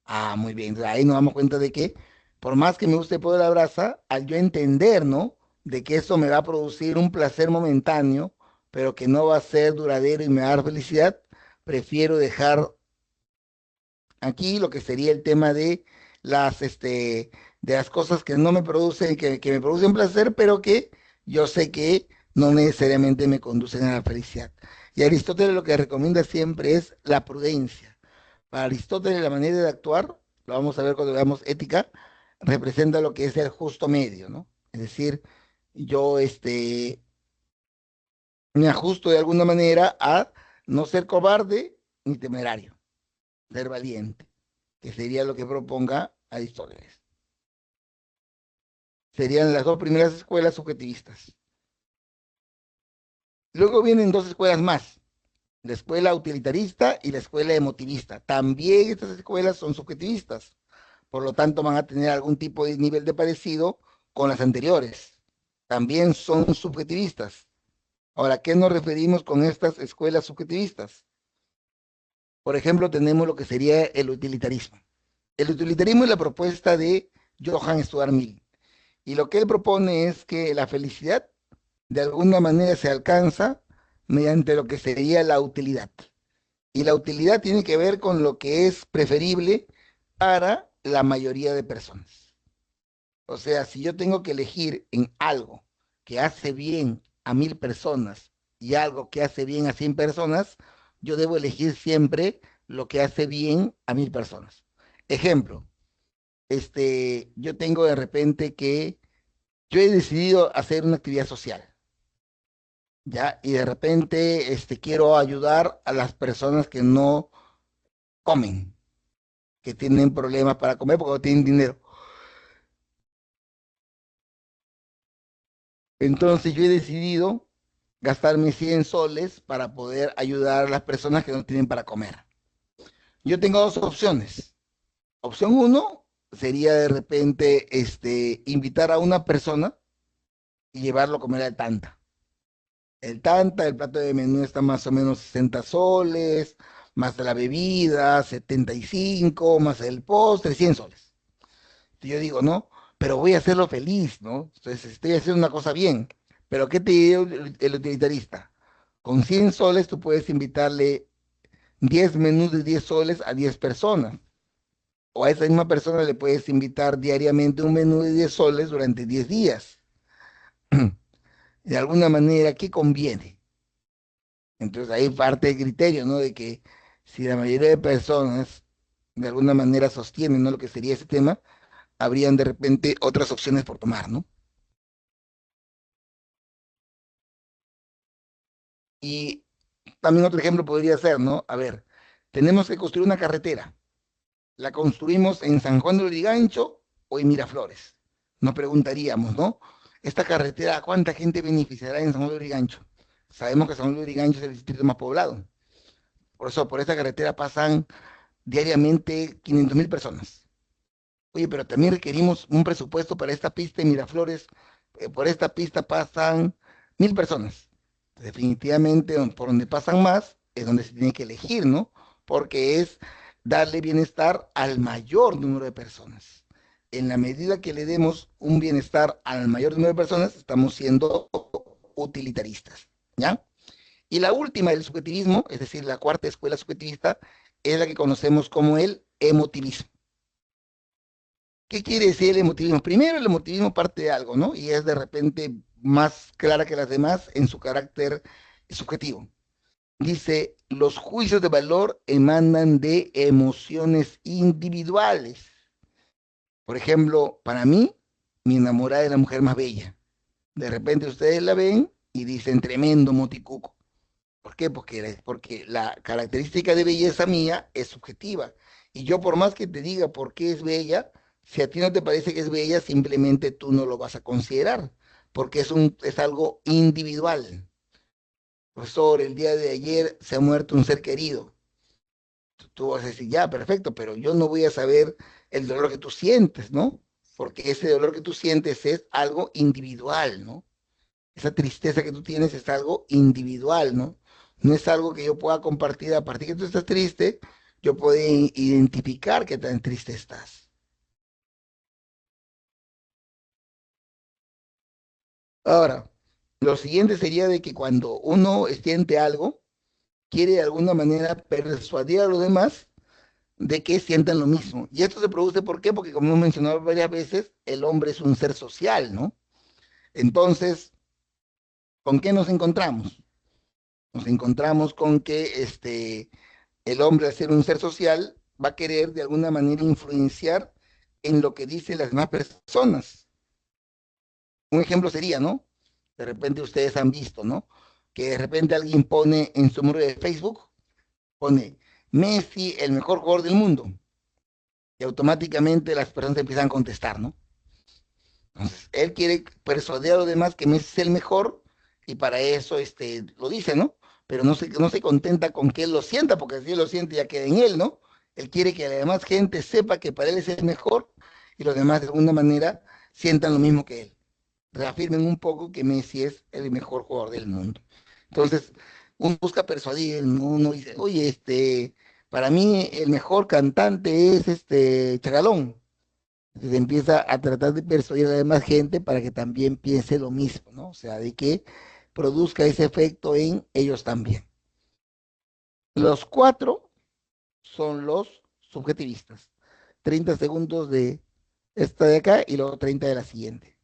Ah, muy bien. Entonces, ahí nos damos cuenta de que por más que me guste el pollo a la brasa, al yo entender, ¿no? De que eso me va a producir un placer momentáneo, pero que no va a ser duradero y me va a dar felicidad, prefiero dejar aquí lo que sería el tema de de las cosas que no me producen, que me producen placer, pero que yo sé que no necesariamente me conducen a la felicidad. Y Aristóteles lo que recomienda siempre es la prudencia. Para Aristóteles la manera de actuar, lo vamos a ver cuando veamos ética, representa lo que es el justo medio, ¿no? Es decir, yo me ajusto de alguna manera a no ser cobarde ni temerario, ser valiente, que sería lo que proponga Aristóteles. Serían las dos primeras escuelas subjetivistas. Luego vienen dos escuelas más, la escuela utilitarista y la escuela emotivista. También estas escuelas son subjetivistas, por lo tanto van a tener algún tipo de nivel de parecido con las anteriores. También son subjetivistas. Ahora, ¿a qué nos referimos con estas escuelas subjetivistas? Por ejemplo, tenemos lo que sería el utilitarismo. El utilitarismo es la propuesta de Johann Stuart Mill. Y lo que él propone es que la felicidad de alguna manera se alcanza mediante lo que sería la utilidad. Y la utilidad tiene que ver con lo que es preferible para la mayoría de personas. O sea, si yo tengo que elegir en algo que hace bien a 1000 personas y algo que hace bien a 100 personas, yo debo elegir siempre lo que hace bien a 1000 personas. Ejemplo, yo tengo de repente que yo he decidido hacer una actividad social, ¿ya? Y de repente, quiero ayudar a las personas que no comen, que tienen problemas para comer porque no tienen dinero. Entonces yo he decidido gastarme 100 soles para poder ayudar a las personas que no tienen para comer. Yo tengo dos opciones. Opción uno sería de repente, invitar a una persona y llevarlo a comer al Tanta. El Tanta, el plato de menú está más o menos 60 soles, más la bebida, 75, más el postre, 100 soles. Y yo digo, no, pero voy a hacerlo feliz, ¿no? Entonces estoy haciendo una cosa bien. Pero ¿qué te digo el utilitarista? Con 100 soles tú puedes invitarle 10 menús de 10 soles a 10 personas. O a esa misma persona le puedes invitar diariamente un menú de 10 soles durante 10 días. De alguna manera, ¿qué conviene? Entonces ahí parte el criterio, ¿no? De que si la mayoría de personas de alguna manera sostienen, ¿no? Lo que sería ese tema, habrían de repente otras opciones por tomar, ¿no? Y también otro ejemplo podría ser, ¿no? A ver, tenemos que construir una carretera. ¿La construimos en San Juan de Lurigancho o en Miraflores? Nos preguntaríamos, ¿no? Esta carretera, ¿a cuánta gente beneficiará en San Juan de Lurigancho? Sabemos que San Juan de Lurigancho es el distrito más poblado. Por eso, por esta carretera pasan diariamente 500.000 personas. Oye, pero también requerimos un presupuesto para esta pista en Miraflores. Por esta pista pasan 1000 personas. Definitivamente, por donde pasan más es donde se tiene que elegir, ¿no? Porque es darle bienestar al mayor número de personas. En la medida que le demos un bienestar al mayor número de personas, estamos siendo utilitaristas, ¿ya? Y la última del subjetivismo, es decir, la cuarta escuela subjetivista, es la que conocemos como el emotivismo. ¿Qué quiere decir el emotivismo? Primero, el emotivismo parte de algo, ¿no? Y es de repente más clara que las demás en su carácter subjetivo. Dice, los juicios de valor emanan de emociones individuales. Por ejemplo, para mí, mi enamorada es la mujer más bella. De repente ustedes la ven y dicen tremendo moticuco. ¿Por qué? Porque la característica de belleza mía es subjetiva. Y yo por más que te diga por qué es bella, si a ti no te parece que es bella, simplemente tú no lo vas a considerar, porque es algo individual. Profesor, el día de ayer se ha muerto un ser querido. Tú vas a decir, ya, perfecto, pero yo no voy a saber el dolor que tú sientes, ¿no? Porque ese dolor que tú sientes es algo individual, ¿no? Esa tristeza que tú tienes es algo individual, ¿no? No es algo que yo pueda compartir. A partir de que tú estás triste, yo puedo identificar qué tan triste estás. Ahora, lo siguiente sería de que cuando uno siente algo, quiere de alguna manera persuadir a los demás de que sientan lo mismo. Y esto se produce, ¿por qué? Porque como hemos mencionado varias veces, el hombre es un ser social, ¿no? Entonces, ¿con qué nos encontramos? Nos encontramos con que el hombre, al ser un ser social, va a querer de alguna manera influenciar en lo que dicen las demás personas. Un ejemplo sería, ¿no? De repente ustedes han visto, ¿no? Que de repente alguien pone en su muro de Facebook, pone Messi, el mejor jugador del mundo, y automáticamente las personas empiezan a contestar, ¿no? Entonces, él quiere persuadir a los demás que Messi es el mejor y para eso lo dice, ¿no? Pero no se contenta con que él lo sienta, porque si él lo siente ya queda en él, ¿no? Él quiere que la demás gente sepa que para él es el mejor y los demás de alguna manera sientan lo mismo que él. Reafirmen un poco que Messi es el mejor jugador del mundo. Entonces, uno busca persuadir, ¿no? Uno dice, oye, para mí el mejor cantante es Chagalón. Entonces empieza a tratar de persuadir a la demás gente para que también piense lo mismo, ¿no? O sea, de que produzca ese efecto en ellos también. Los cuatro son los subjetivistas. 30 segundos de esta de acá y luego 30 de la siguiente.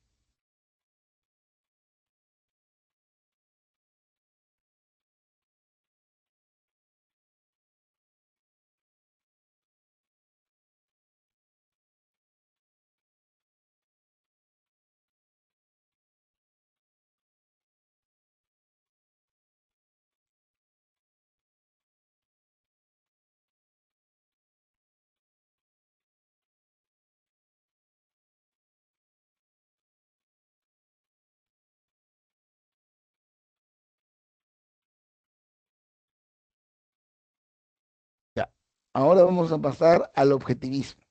Ya. Ahora vamos a pasar al objetivismo.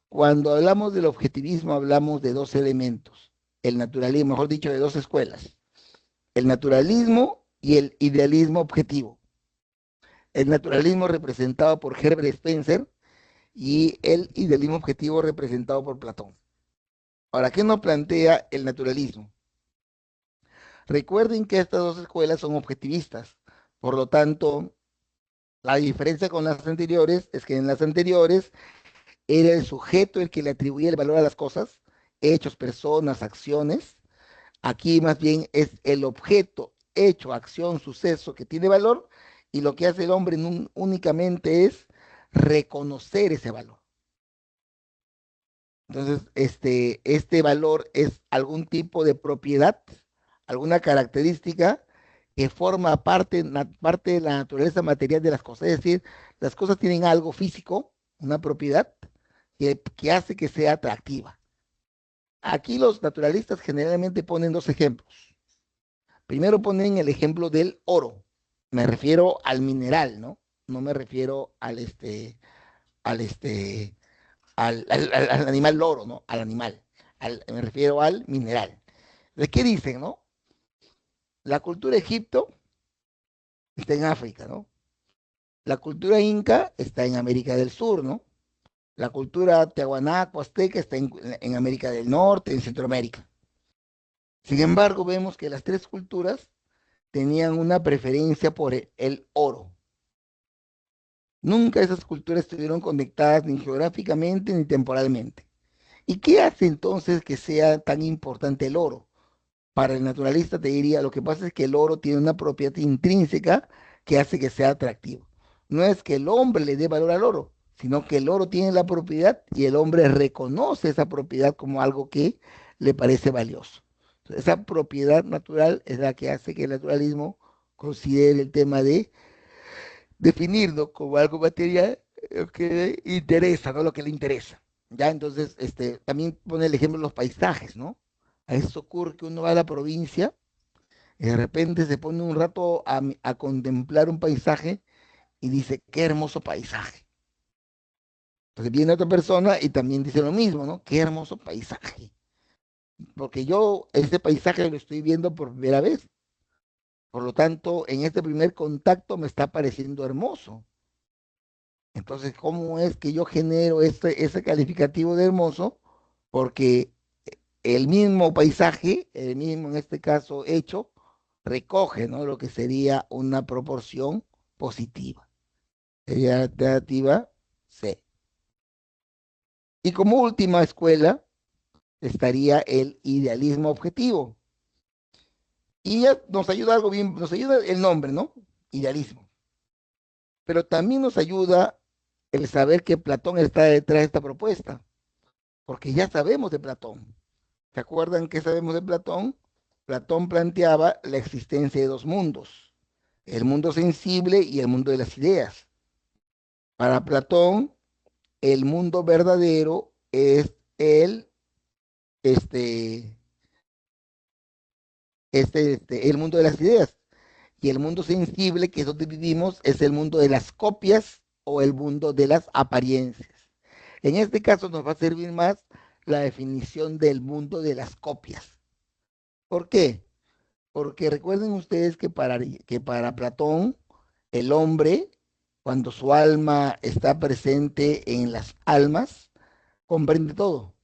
Cuando hablamos del objetivismo, hablamos de dos elementos. El naturalismo, mejor dicho, de dos escuelas. El naturalismo y el idealismo objetivo. El naturalismo representado por Herbert Spencer y el idealismo objetivo representado por Platón. Ahora, ¿qué nos plantea el naturalismo? Recuerden que estas dos escuelas son objetivistas, por lo tanto, la diferencia con las anteriores es que en las anteriores era el sujeto el que le atribuía el valor a las cosas, hechos, personas, acciones. Aquí más bien es el objeto, hecho, acción, suceso que tiene valor y lo que hace el hombre únicamente es reconocer ese valor. Entonces, este valor es algún tipo de propiedad, alguna característica que forma parte de la naturaleza material de las cosas. Es decir, las cosas tienen algo físico, una propiedad, que hace que sea atractiva. Aquí los naturalistas generalmente ponen dos ejemplos. Primero ponen el ejemplo del oro. Me refiero al mineral, ¿no? No me refiero al este, al animal loro, ¿no? Al animal. Me refiero al mineral. ¿De qué dicen, no? La cultura egipto está en África, ¿no? La cultura inca está en América del Sur, ¿no? La cultura tiahuanaco, azteca está en América del Norte, en Centroamérica. Sin embargo, vemos que las tres culturas tenían una preferencia por el oro. Nunca esas culturas estuvieron conectadas ni geográficamente ni temporalmente. ¿Y qué hace entonces que sea tan importante el oro? Para el naturalista te diría, lo que pasa es que el oro tiene una propiedad intrínseca que hace que sea atractivo. No es que el hombre le dé valor al oro, sino que el oro tiene la propiedad y el hombre reconoce esa propiedad como algo que le parece valioso. Esa propiedad natural es la que hace que el naturalismo considere el tema de definirlo como algo material que interesa, no lo que le interesa. Ya, entonces, también pone el ejemplo de los paisajes, ¿no? A eso ocurre que uno va a la provincia y de repente se pone un rato a contemplar un paisaje y dice, qué hermoso paisaje. Entonces viene otra persona y también dice lo mismo, ¿no? Qué hermoso paisaje. Porque yo este paisaje lo estoy viendo por primera vez. Por lo tanto, en este primer contacto me está pareciendo hermoso. Entonces, ¿cómo es que yo genero ese calificativo de hermoso? Porque el mismo paisaje, el mismo en este caso hecho, recoge, ¿no? Lo que sería una proporción positiva. Sería la alternativa C. Y como última escuela estaría el idealismo objetivo. Y ya nos ayuda algo bien, nos ayuda el nombre, ¿no? Idealismo. Pero también nos ayuda el saber que Platón está detrás de esta propuesta, porque ya sabemos de Platón. ¿Se acuerdan qué sabemos de Platón? Platón planteaba la existencia de dos mundos, el mundo sensible y el mundo de las ideas. Para Platón, el mundo verdadero es este, el mundo de las ideas. Y el mundo sensible, que es donde vivimos, es el mundo de las copias o el mundo de las apariencias. En este caso nos va a servir más la definición del mundo de las copias. ¿Por qué? Porque recuerden ustedes que para Platón, el hombre, cuando su alma está presente en las almas, comprende todo.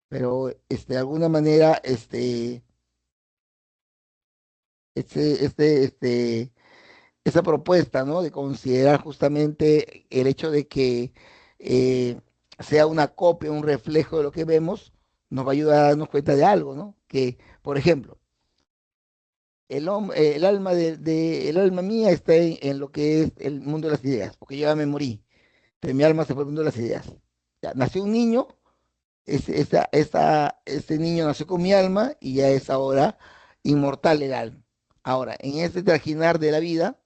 Pero de alguna manera, este, este, este, esa propuesta, ¿no? De considerar justamente el hecho de que sea una copia, un reflejo de lo que vemos, nos va a ayudar a darnos cuenta de algo, ¿no? Que, por ejemplo, el alma mía está en lo que es el mundo de las ideas, porque yo ya me morí, pero mi alma se fue al mundo de las ideas. Ya, nació un niño, ese niño nació con mi alma y ya es ahora inmortal el alma. Ahora, en este trajinar de la vida,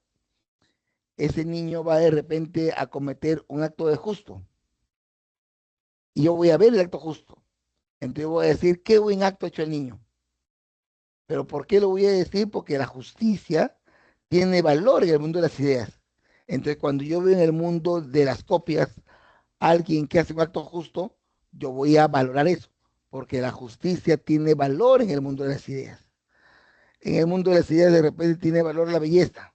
ese niño va de repente a cometer un acto de justo y yo voy a ver el acto justo. Entonces voy a decir, qué buen acto ha hecho el niño. Pero ¿por qué lo voy a decir? Porque la justicia tiene valor en el mundo de las ideas. Entonces cuando yo veo en el mundo de las copias a alguien que hace un acto justo, yo voy a valorar eso, porque la justicia tiene valor en el mundo de las ideas. En el mundo de las ideas de repente tiene valor la belleza.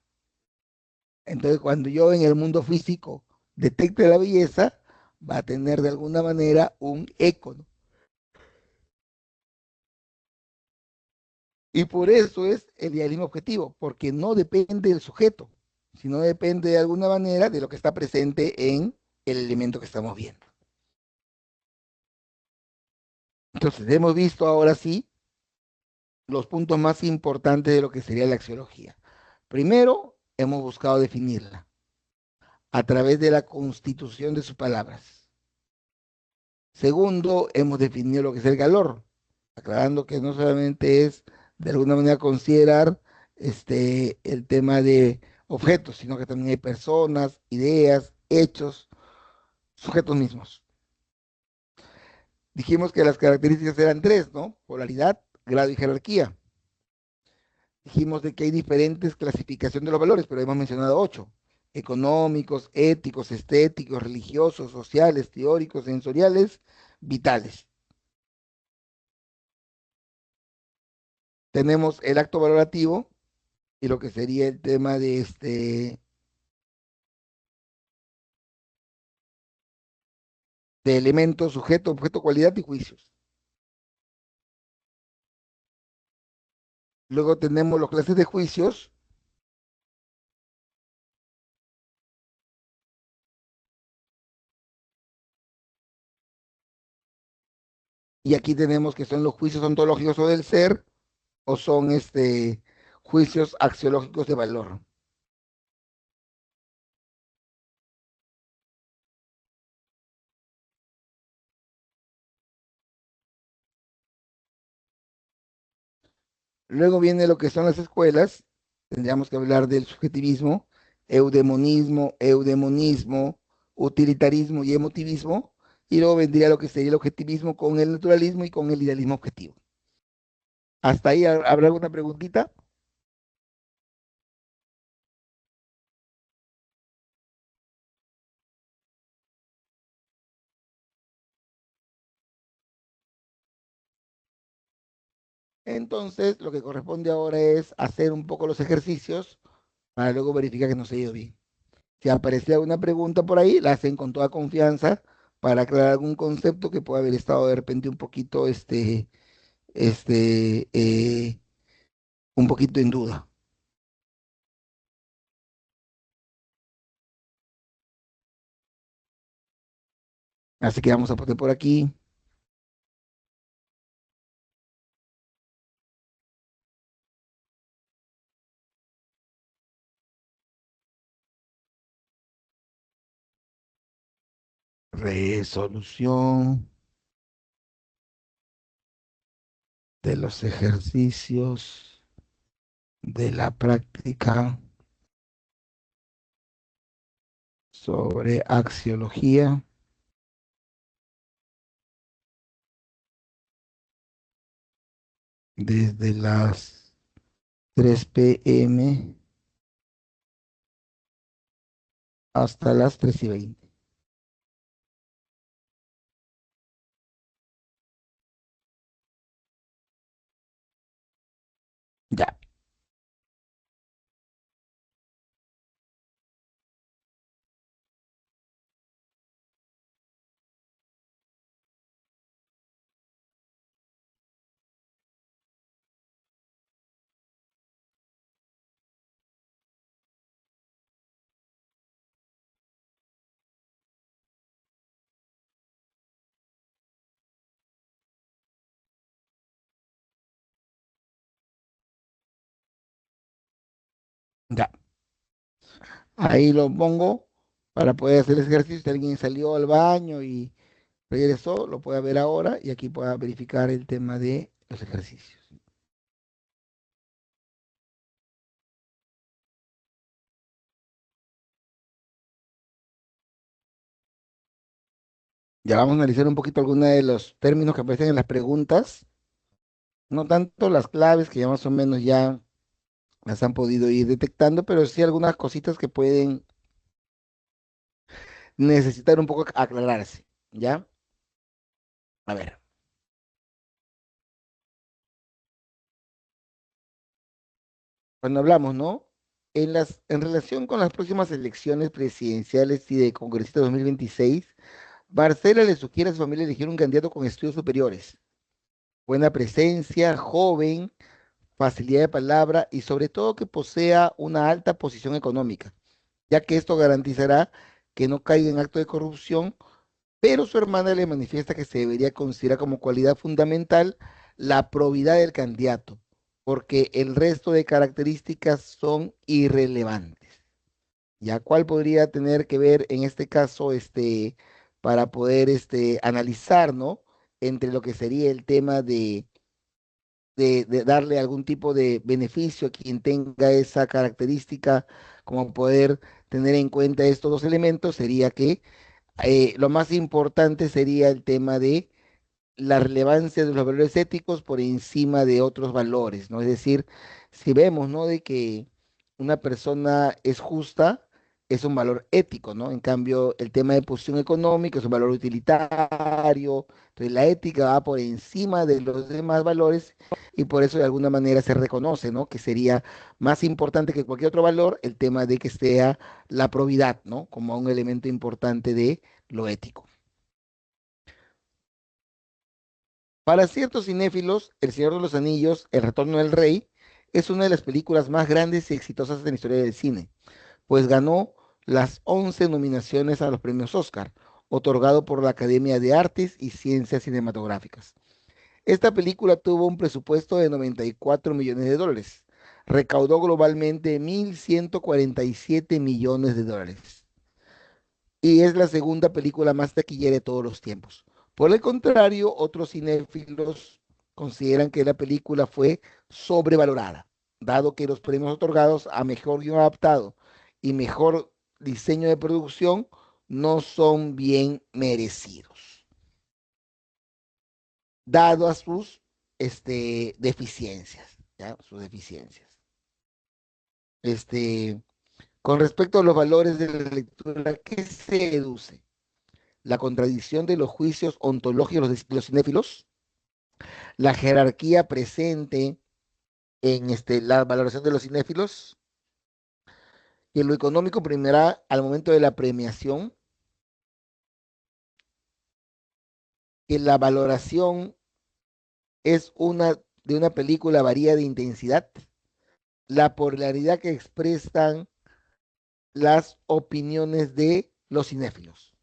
Entonces, cuando yo en el mundo físico detecte la belleza, va a tener de alguna manera un eco, ¿no? Y por eso es el idealismo objetivo, porque no depende del sujeto, sino depende de alguna manera de lo que está presente en el elemento que estamos viendo. Entonces, hemos visto ahora sí los puntos más importantes de lo que sería la axiología. Primero, hemos buscado definirla a través de la constitución de sus palabras. Segundo, hemos definido lo que es el calor, aclarando que no solamente es de alguna manera considerar el tema de objetos, sino que también hay personas, ideas, hechos, sujetos mismos. Dijimos que las características eran tres, ¿no? Polaridad, grado y jerarquía. Dijimos de que hay diferentes clasificaciones de los valores, pero hemos mencionado ocho: económicos, éticos, estéticos, religiosos, sociales, teóricos, sensoriales, vitales. Tenemos el acto valorativo y lo que sería el tema de elementos, sujeto, objeto, cualidad y juicios. Luego tenemos las clases de juicios y aquí tenemos que son los juicios ontológicos o del ser o son juicios axiológicos de valor. Luego viene lo que son las escuelas. Tendríamos que hablar del subjetivismo, eudemonismo, utilitarismo y emotivismo. Y luego vendría lo que sería el objetivismo con el naturalismo y con el idealismo objetivo. ¿Hasta ahí habrá alguna preguntita? Entonces, lo que corresponde ahora es hacer un poco los ejercicios para luego verificar que nos ha ido bien. Si aparece alguna pregunta por ahí, la hacen con toda confianza para aclarar algún concepto que pueda haber estado de repente un poquito, este, eh, un poquito en duda. Así que vamos a poner por aquí, resolución de los ejercicios de la práctica sobre axiología desde las 3 p.m. hasta las 3:20. Ya, ya. Ahí lo pongo para poder hacer el ejercicio. Si alguien salió al baño y regresó, lo puede ver ahora y aquí pueda verificar el tema de los ejercicios. Ya vamos a analizar un poquito algunos de los términos que aparecen en las preguntas, no tanto las claves que ya más o menos ya las han podido ir detectando, pero sí algunas cositas que pueden necesitar un poco aclararse, ¿ya? A ver, cuando hablamos, ¿no? En relación con las próximas elecciones presidenciales y de congresistas 2026, Barcela le sugiere a su familia elegir un candidato con estudios superiores, buena presencia, joven, facilidad de palabra y sobre todo que posea una alta posición económica, ya que esto garantizará que no caiga en acto de corrupción, pero su hermana le manifiesta que se debería considerar como cualidad fundamental la probidad del candidato, porque el resto de características son irrelevantes. ¿Ya cuál podría tener que ver en este caso, para poder, analizar, ¿no? Entre lo que sería el tema de darle algún tipo de beneficio a quien tenga esa característica, como poder tener en cuenta estos dos elementos, sería que lo más importante sería el tema de la relevancia de los valores éticos por encima de otros valores, ¿no? Es decir, si vemos, ¿no? De que una persona es justa, es un valor ético, ¿no? En cambio, el tema de posición económica es un valor utilitario, entonces la ética va por encima de los demás valores y por eso de alguna manera se reconoce, ¿no? Que sería más importante que cualquier otro valor el tema de que sea la probidad, ¿no? Como un elemento importante de lo ético. Para ciertos cinéfilos, El Señor de los Anillos, El Retorno del Rey, es una de las películas más grandes y exitosas de la historia del cine, pues ganó las 11 nominaciones a los premios Oscar, otorgado por la Academia de Artes y Ciencias Cinematográficas. Esta película tuvo un presupuesto de 94 millones de dólares, recaudó globalmente 1.147 millones de dólares y es la segunda película más taquillera de todos los tiempos. Por el contrario, otros cinéfilos consideran que la película fue sobrevalorada, dado que los premios otorgados a mejor guion adaptado y mejor diseño de producción no son bien merecidos, dado a sus deficiencias, ¿ya? Sus deficiencias. Este, con respecto a los valores de la lectura, ¿qué se deduce? La contradicción de los juicios ontológicos de los cinéfilos, la jerarquía presente en la valoración de los cinéfilos, que lo económico primará al momento de la premiación, que la valoración de una película varía de intensidad, la polaridad que expresan las opiniones de los cinéfilos.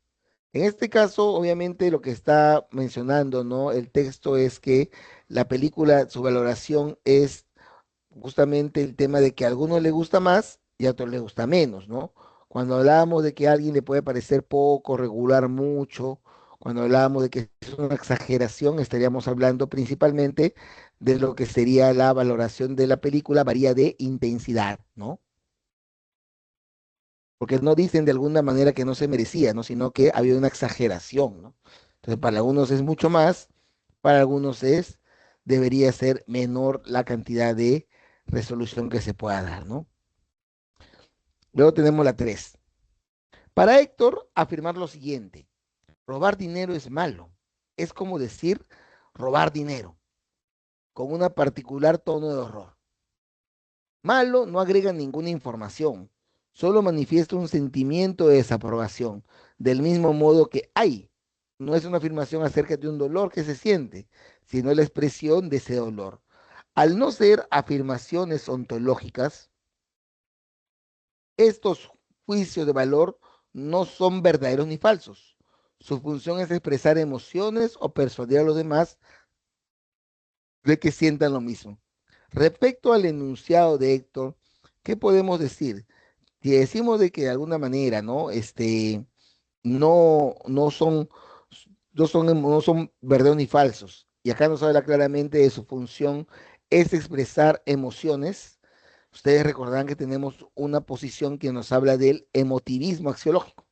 En este caso, obviamente, lo que está mencionando, ¿no? El texto es que la película, su valoración es justamente el tema de que a algunos le gusta más y a otros le gusta menos, ¿no? Cuando hablábamos de que a alguien le puede parecer poco, regular mucho, cuando hablábamos de que es una exageración, estaríamos hablando principalmente de lo que sería la valoración de la película, varía de intensidad, ¿no? Porque no dicen de alguna manera que no se merecía, ¿no? Sino que había una exageración, ¿no? Entonces, para algunos es mucho más, para algunos debería ser menor la cantidad de resolución que se pueda dar, ¿no? Luego tenemos la 3. Para Héctor, afirmar lo siguiente: robar dinero es malo. Es como decir robar dinero, con una particular tono de horror. Malo no agrega ninguna información, solo manifiesta un sentimiento de desaprobación, del mismo modo que hay. No es una afirmación acerca de un dolor que se siente, sino la expresión de ese dolor. Al no ser afirmaciones ontológicas, estos juicios de valor no son verdaderos ni falsos. Su función es expresar emociones o persuadir a los demás de que sientan lo mismo. Respecto al enunciado de Héctor, ¿qué podemos decir? Si decimos de que de alguna manera, ¿no? No, no son verdaderos ni falsos. Y acá nos habla claramente de su función es expresar emociones. Ustedes recordarán que tenemos una posición que nos habla del emotivismo axiológico.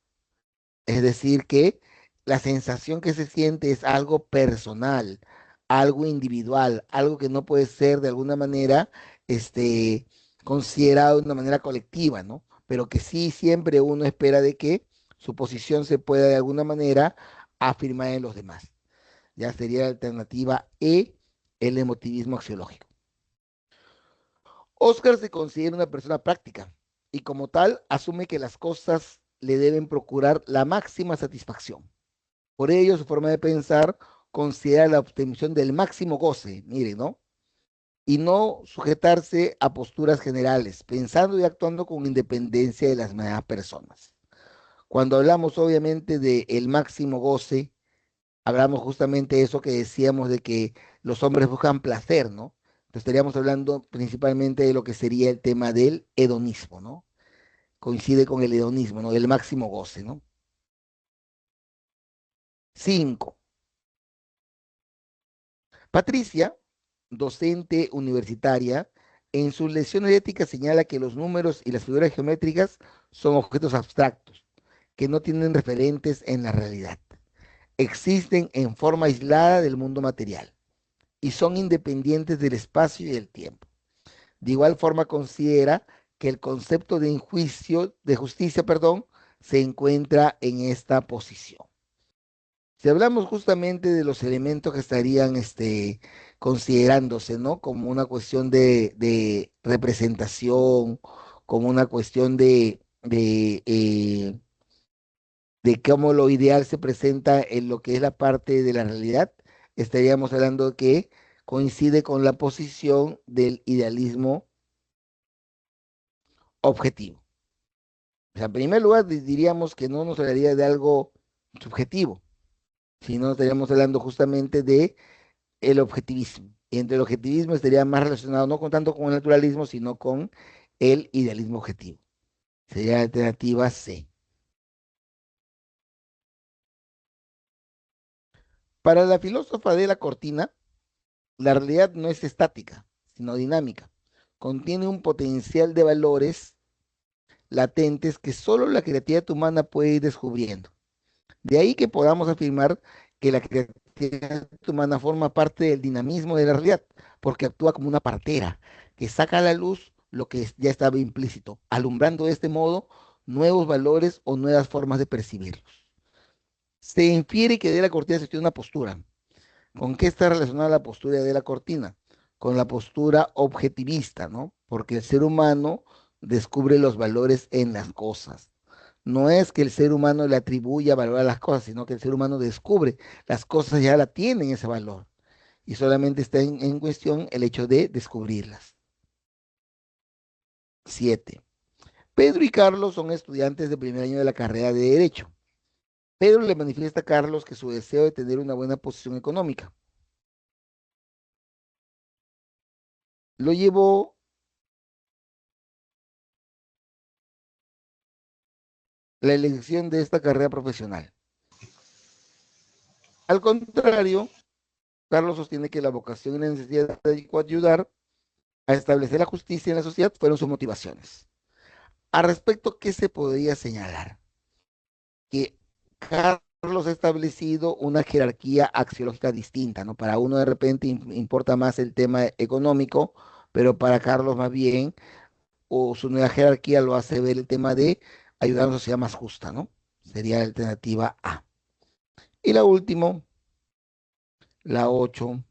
Es decir, que la sensación que se siente es algo personal, algo individual, algo que no puede ser de alguna manera este, considerado de una manera colectiva, ¿no? Pero que sí siempre uno espera de que su posición se pueda de alguna manera afirmar en los demás. Ya sería la alternativa E, el emotivismo axiológico. Oscar se considera una persona práctica y como tal asume que las cosas le deben procurar la máxima satisfacción. Por ello, su forma de pensar considera la obtención del máximo goce, mire, ¿no? Y no sujetarse a posturas generales, pensando y actuando con independencia de las demás personas. Cuando hablamos obviamente de el máximo goce, hablamos justamente de eso que decíamos de que los hombres buscan placer, ¿no? Entonces estaríamos hablando principalmente de lo que sería el tema del hedonismo, ¿no? Coincide con el hedonismo, ¿no? El máximo goce, ¿no? 5. Patricia, docente universitaria, en sus lecciones de ética señala que los números y las figuras geométricas son objetos abstractos, que no tienen referentes en la realidad. Existen en forma aislada del mundo material y son independientes del espacio y del tiempo. De igual forma considera que el concepto de juicio, de justicia, perdón, se encuentra en esta posición. Si hablamos justamente de los elementos que estarían considerándose, ¿no? Como una cuestión de representación, como una cuestión de cómo lo ideal se presenta en lo que es la parte de la realidad, estaríamos hablando que coincide con la posición del idealismo objetivo. O sea, en primer lugar, diríamos que no nos hablaría de algo subjetivo, sino estaríamos hablando justamente de el objetivismo. Y entre el objetivismo estaría más relacionado no con tanto con el naturalismo, sino con el idealismo objetivo. Sería la alternativa C. Para la filósofa de la Cortina, La realidad no es estática, sino dinámica. Contiene un potencial de valores latentes que solo la creatividad humana puede ir descubriendo. De ahí que podamos afirmar que la creatividad humana forma parte del dinamismo de la realidad, porque actúa como una partera que saca a la luz lo que ya estaba implícito, alumbrando de este modo nuevos valores o nuevas formas de percibirlos. Se infiere que de la cortina se tiene una postura. ¿Con qué está relacionada la postura de la cortina? Con la postura objetivista, ¿no? Porque el ser humano descubre los valores en las cosas. No es que el ser humano le atribuya valor a las cosas, sino que el ser humano descubre las cosas ya la tienen ese valor y solamente está en cuestión el hecho de descubrirlas. 7. Pedro y Carlos son estudiantes de primer año de la carrera de Derecho. Pedro le manifiesta a Carlos que su deseo de tener una buena posición económica lo llevó la elección de esta carrera profesional. Al contrario, Carlos sostiene que la vocación y la necesidad de ayudar a establecer la justicia en la sociedad fueron sus motivaciones. Al respecto, ¿qué se podría señalar? Que Carlos ha establecido una jerarquía axiológica distinta, ¿no? Para uno de repente importa más el tema económico, pero para Carlos más bien, o su nueva jerarquía lo hace ver el tema de ayudar a una sociedad más justa, ¿no? Sería la alternativa A. Y la última, la 8,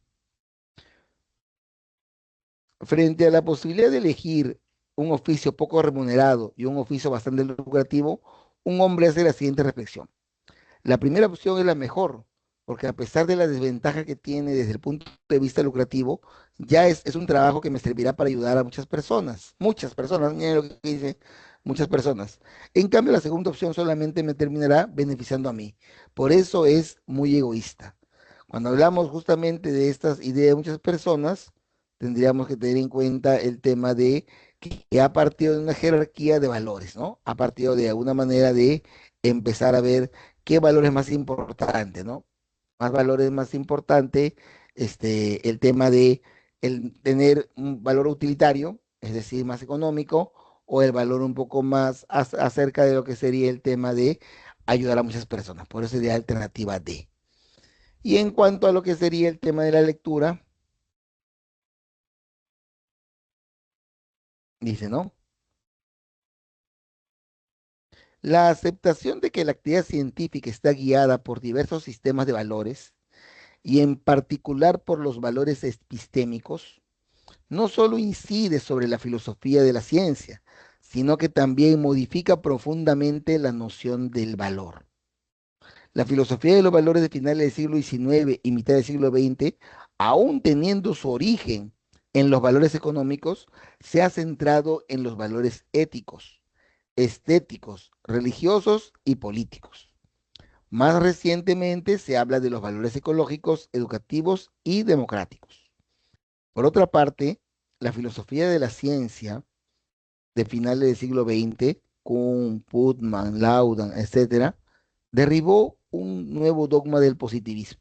frente a la posibilidad de elegir un oficio poco remunerado y un oficio bastante lucrativo, un hombre hace la siguiente reflexión. La primera opción es la mejor, porque a pesar de la desventaja que tiene desde el punto de vista lucrativo, ya es un trabajo que me servirá para ayudar a muchas personas, miren lo que dice, muchas personas. En cambio, la segunda opción solamente me terminará beneficiando a mí. Por eso es muy egoísta. Cuando hablamos justamente de estas ideas de muchas personas, tendríamos que tener en cuenta el tema de que ha partido de una jerarquía de valores, ¿no? Ha partido de alguna manera de empezar a ver qué valor es más importante, ¿no? Más valor es más importante, el tema de el tener un valor utilitario, es decir, más económico, o el valor un poco más acerca de lo que sería el tema de ayudar a muchas personas. Por eso sería alternativa D. Y en cuanto a lo que sería el tema de la lectura, dice, ¿no? La aceptación de que la actividad científica está guiada por diversos sistemas de valores y en particular por los valores epistémicos, no solo incide sobre la filosofía de la ciencia, sino que también modifica profundamente la noción del valor. La filosofía de los valores de finales del siglo XIX y mitad del siglo XX, aún teniendo su origen en los valores económicos, se ha centrado en los valores éticos, estéticos, religiosos y políticos. Más recientemente se habla de los valores ecológicos, educativos y democráticos. Por otra parte, la filosofía de la ciencia de finales del siglo XX, Kuhn, Putman, Laudan, etcétera, derribó un nuevo dogma del positivismo,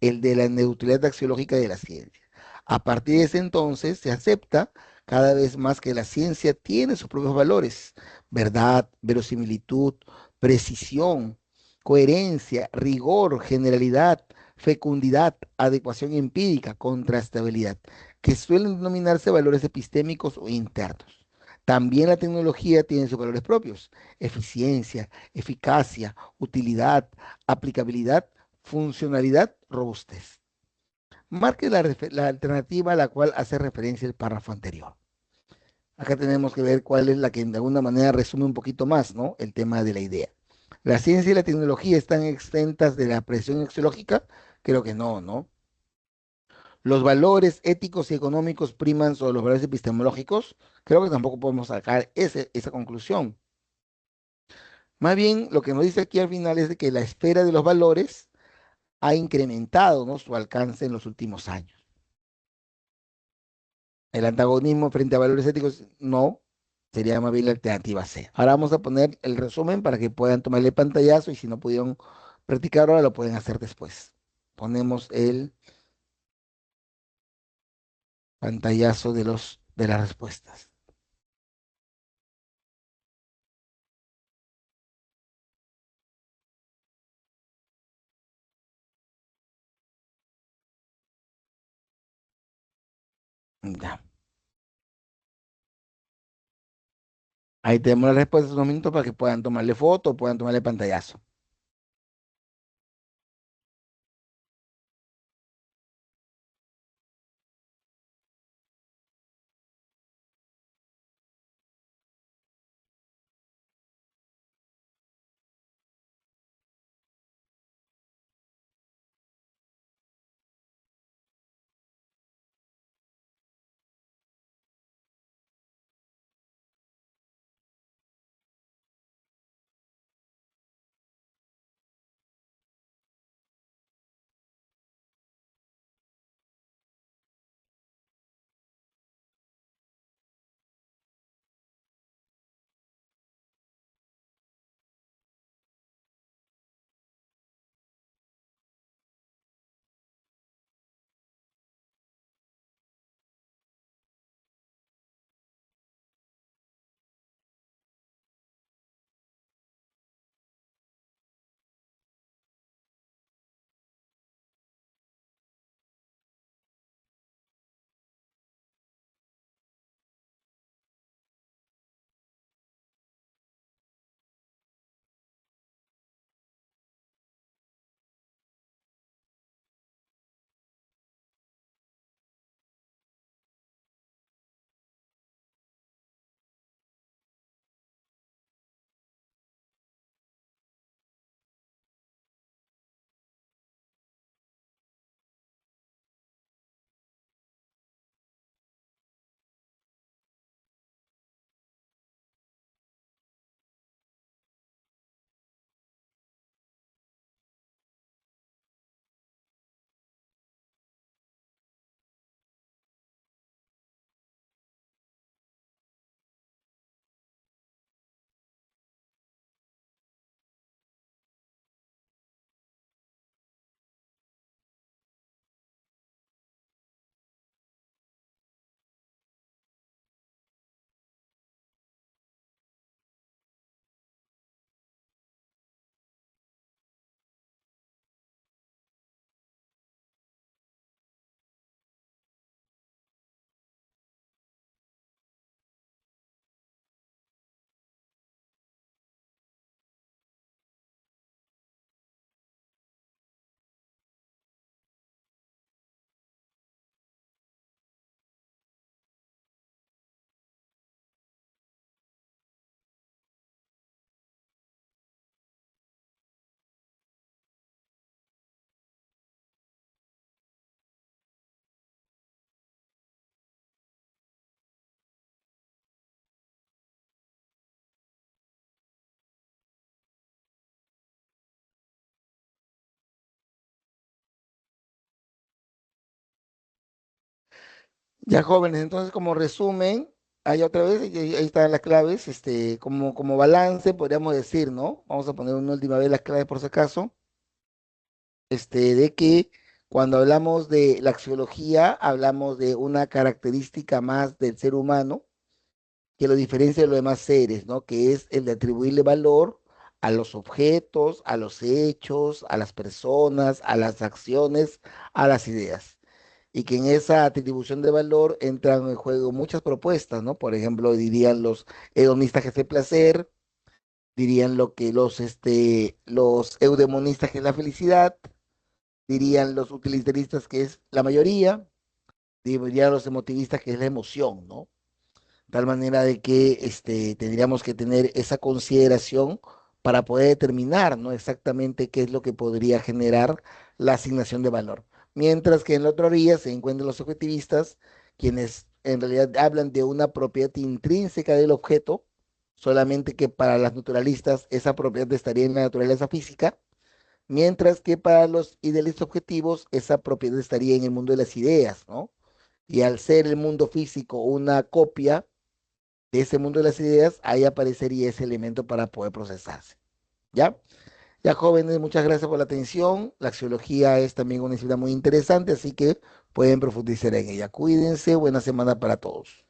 el de la neutralidad axiológica de la ciencia. A partir de ese entonces se acepta cada vez más que la ciencia tiene sus propios valores: verdad, verosimilitud, precisión, coherencia, rigor, generalidad, fecundidad, adecuación empírica, contrastabilidad, que suelen denominarse valores epistémicos o internos. También la tecnología tiene sus valores propios: eficiencia, eficacia, utilidad, aplicabilidad, funcionalidad, robustez. Marque la alternativa a la cual hace referencia el párrafo anterior. Acá tenemos que ver cuál es la que de alguna manera resume un poquito más, ¿no? El tema de la idea. ¿La ciencia y la tecnología están exentas de la presión axiológica? Creo que no, ¿no? ¿Los valores éticos y económicos priman sobre los valores epistemológicos? Creo que tampoco podemos sacar esa conclusión. Más bien, lo que nos dice aquí al final es de que la esfera de los valores ha incrementado, ¿no?, su alcance en los últimos años. El antagonismo frente a valores éticos, no, sería más bien la alternativa C. Ahora vamos a poner el resumen para que puedan tomarle pantallazo y si no pudieron practicar ahora, lo pueden hacer después. Ponemos el pantallazo de las respuestas. Ya. Ahí tenemos las respuestas unos minutos para que puedan tomarle foto, puedan tomarle pantallazo. Ya jóvenes, entonces como resumen, ahí otra vez, ahí están las claves, como balance, podríamos decir, ¿no? Vamos a poner una última vez las claves por si acaso, de que cuando hablamos de la axiología, hablamos de una característica más del ser humano que lo diferencia de los demás seres, ¿no? Que es el de atribuirle valor a los objetos, a los hechos, a las personas, a las acciones, a las ideas. Y que en esa atribución de valor entran en juego muchas propuestas, ¿no? Por ejemplo, dirían los hedonistas que es el placer, dirían lo que los eudemonistas que es la felicidad, dirían los utilitaristas que es la mayoría, dirían los emotivistas que es la emoción, ¿no? Tal manera de que tendríamos que tener esa consideración para poder determinar, ¿no? Exactamente qué es lo que podría generar la asignación de valor. Mientras que en la otra orilla se encuentran los objetivistas, quienes en realidad hablan de una propiedad intrínseca del objeto, solamente que para las naturalistas esa propiedad estaría en la naturaleza física, mientras que para los idealistas objetivos esa propiedad estaría en el mundo de las ideas, ¿no? Y al ser el mundo físico una copia, de ese mundo de las ideas, ahí aparecería ese elemento para poder procesarse. ¿Ya? Ya jóvenes, muchas gracias por la atención. La axiología es también una disciplina muy interesante, así que pueden profundizar en ella. Cuídense, buena semana para todos.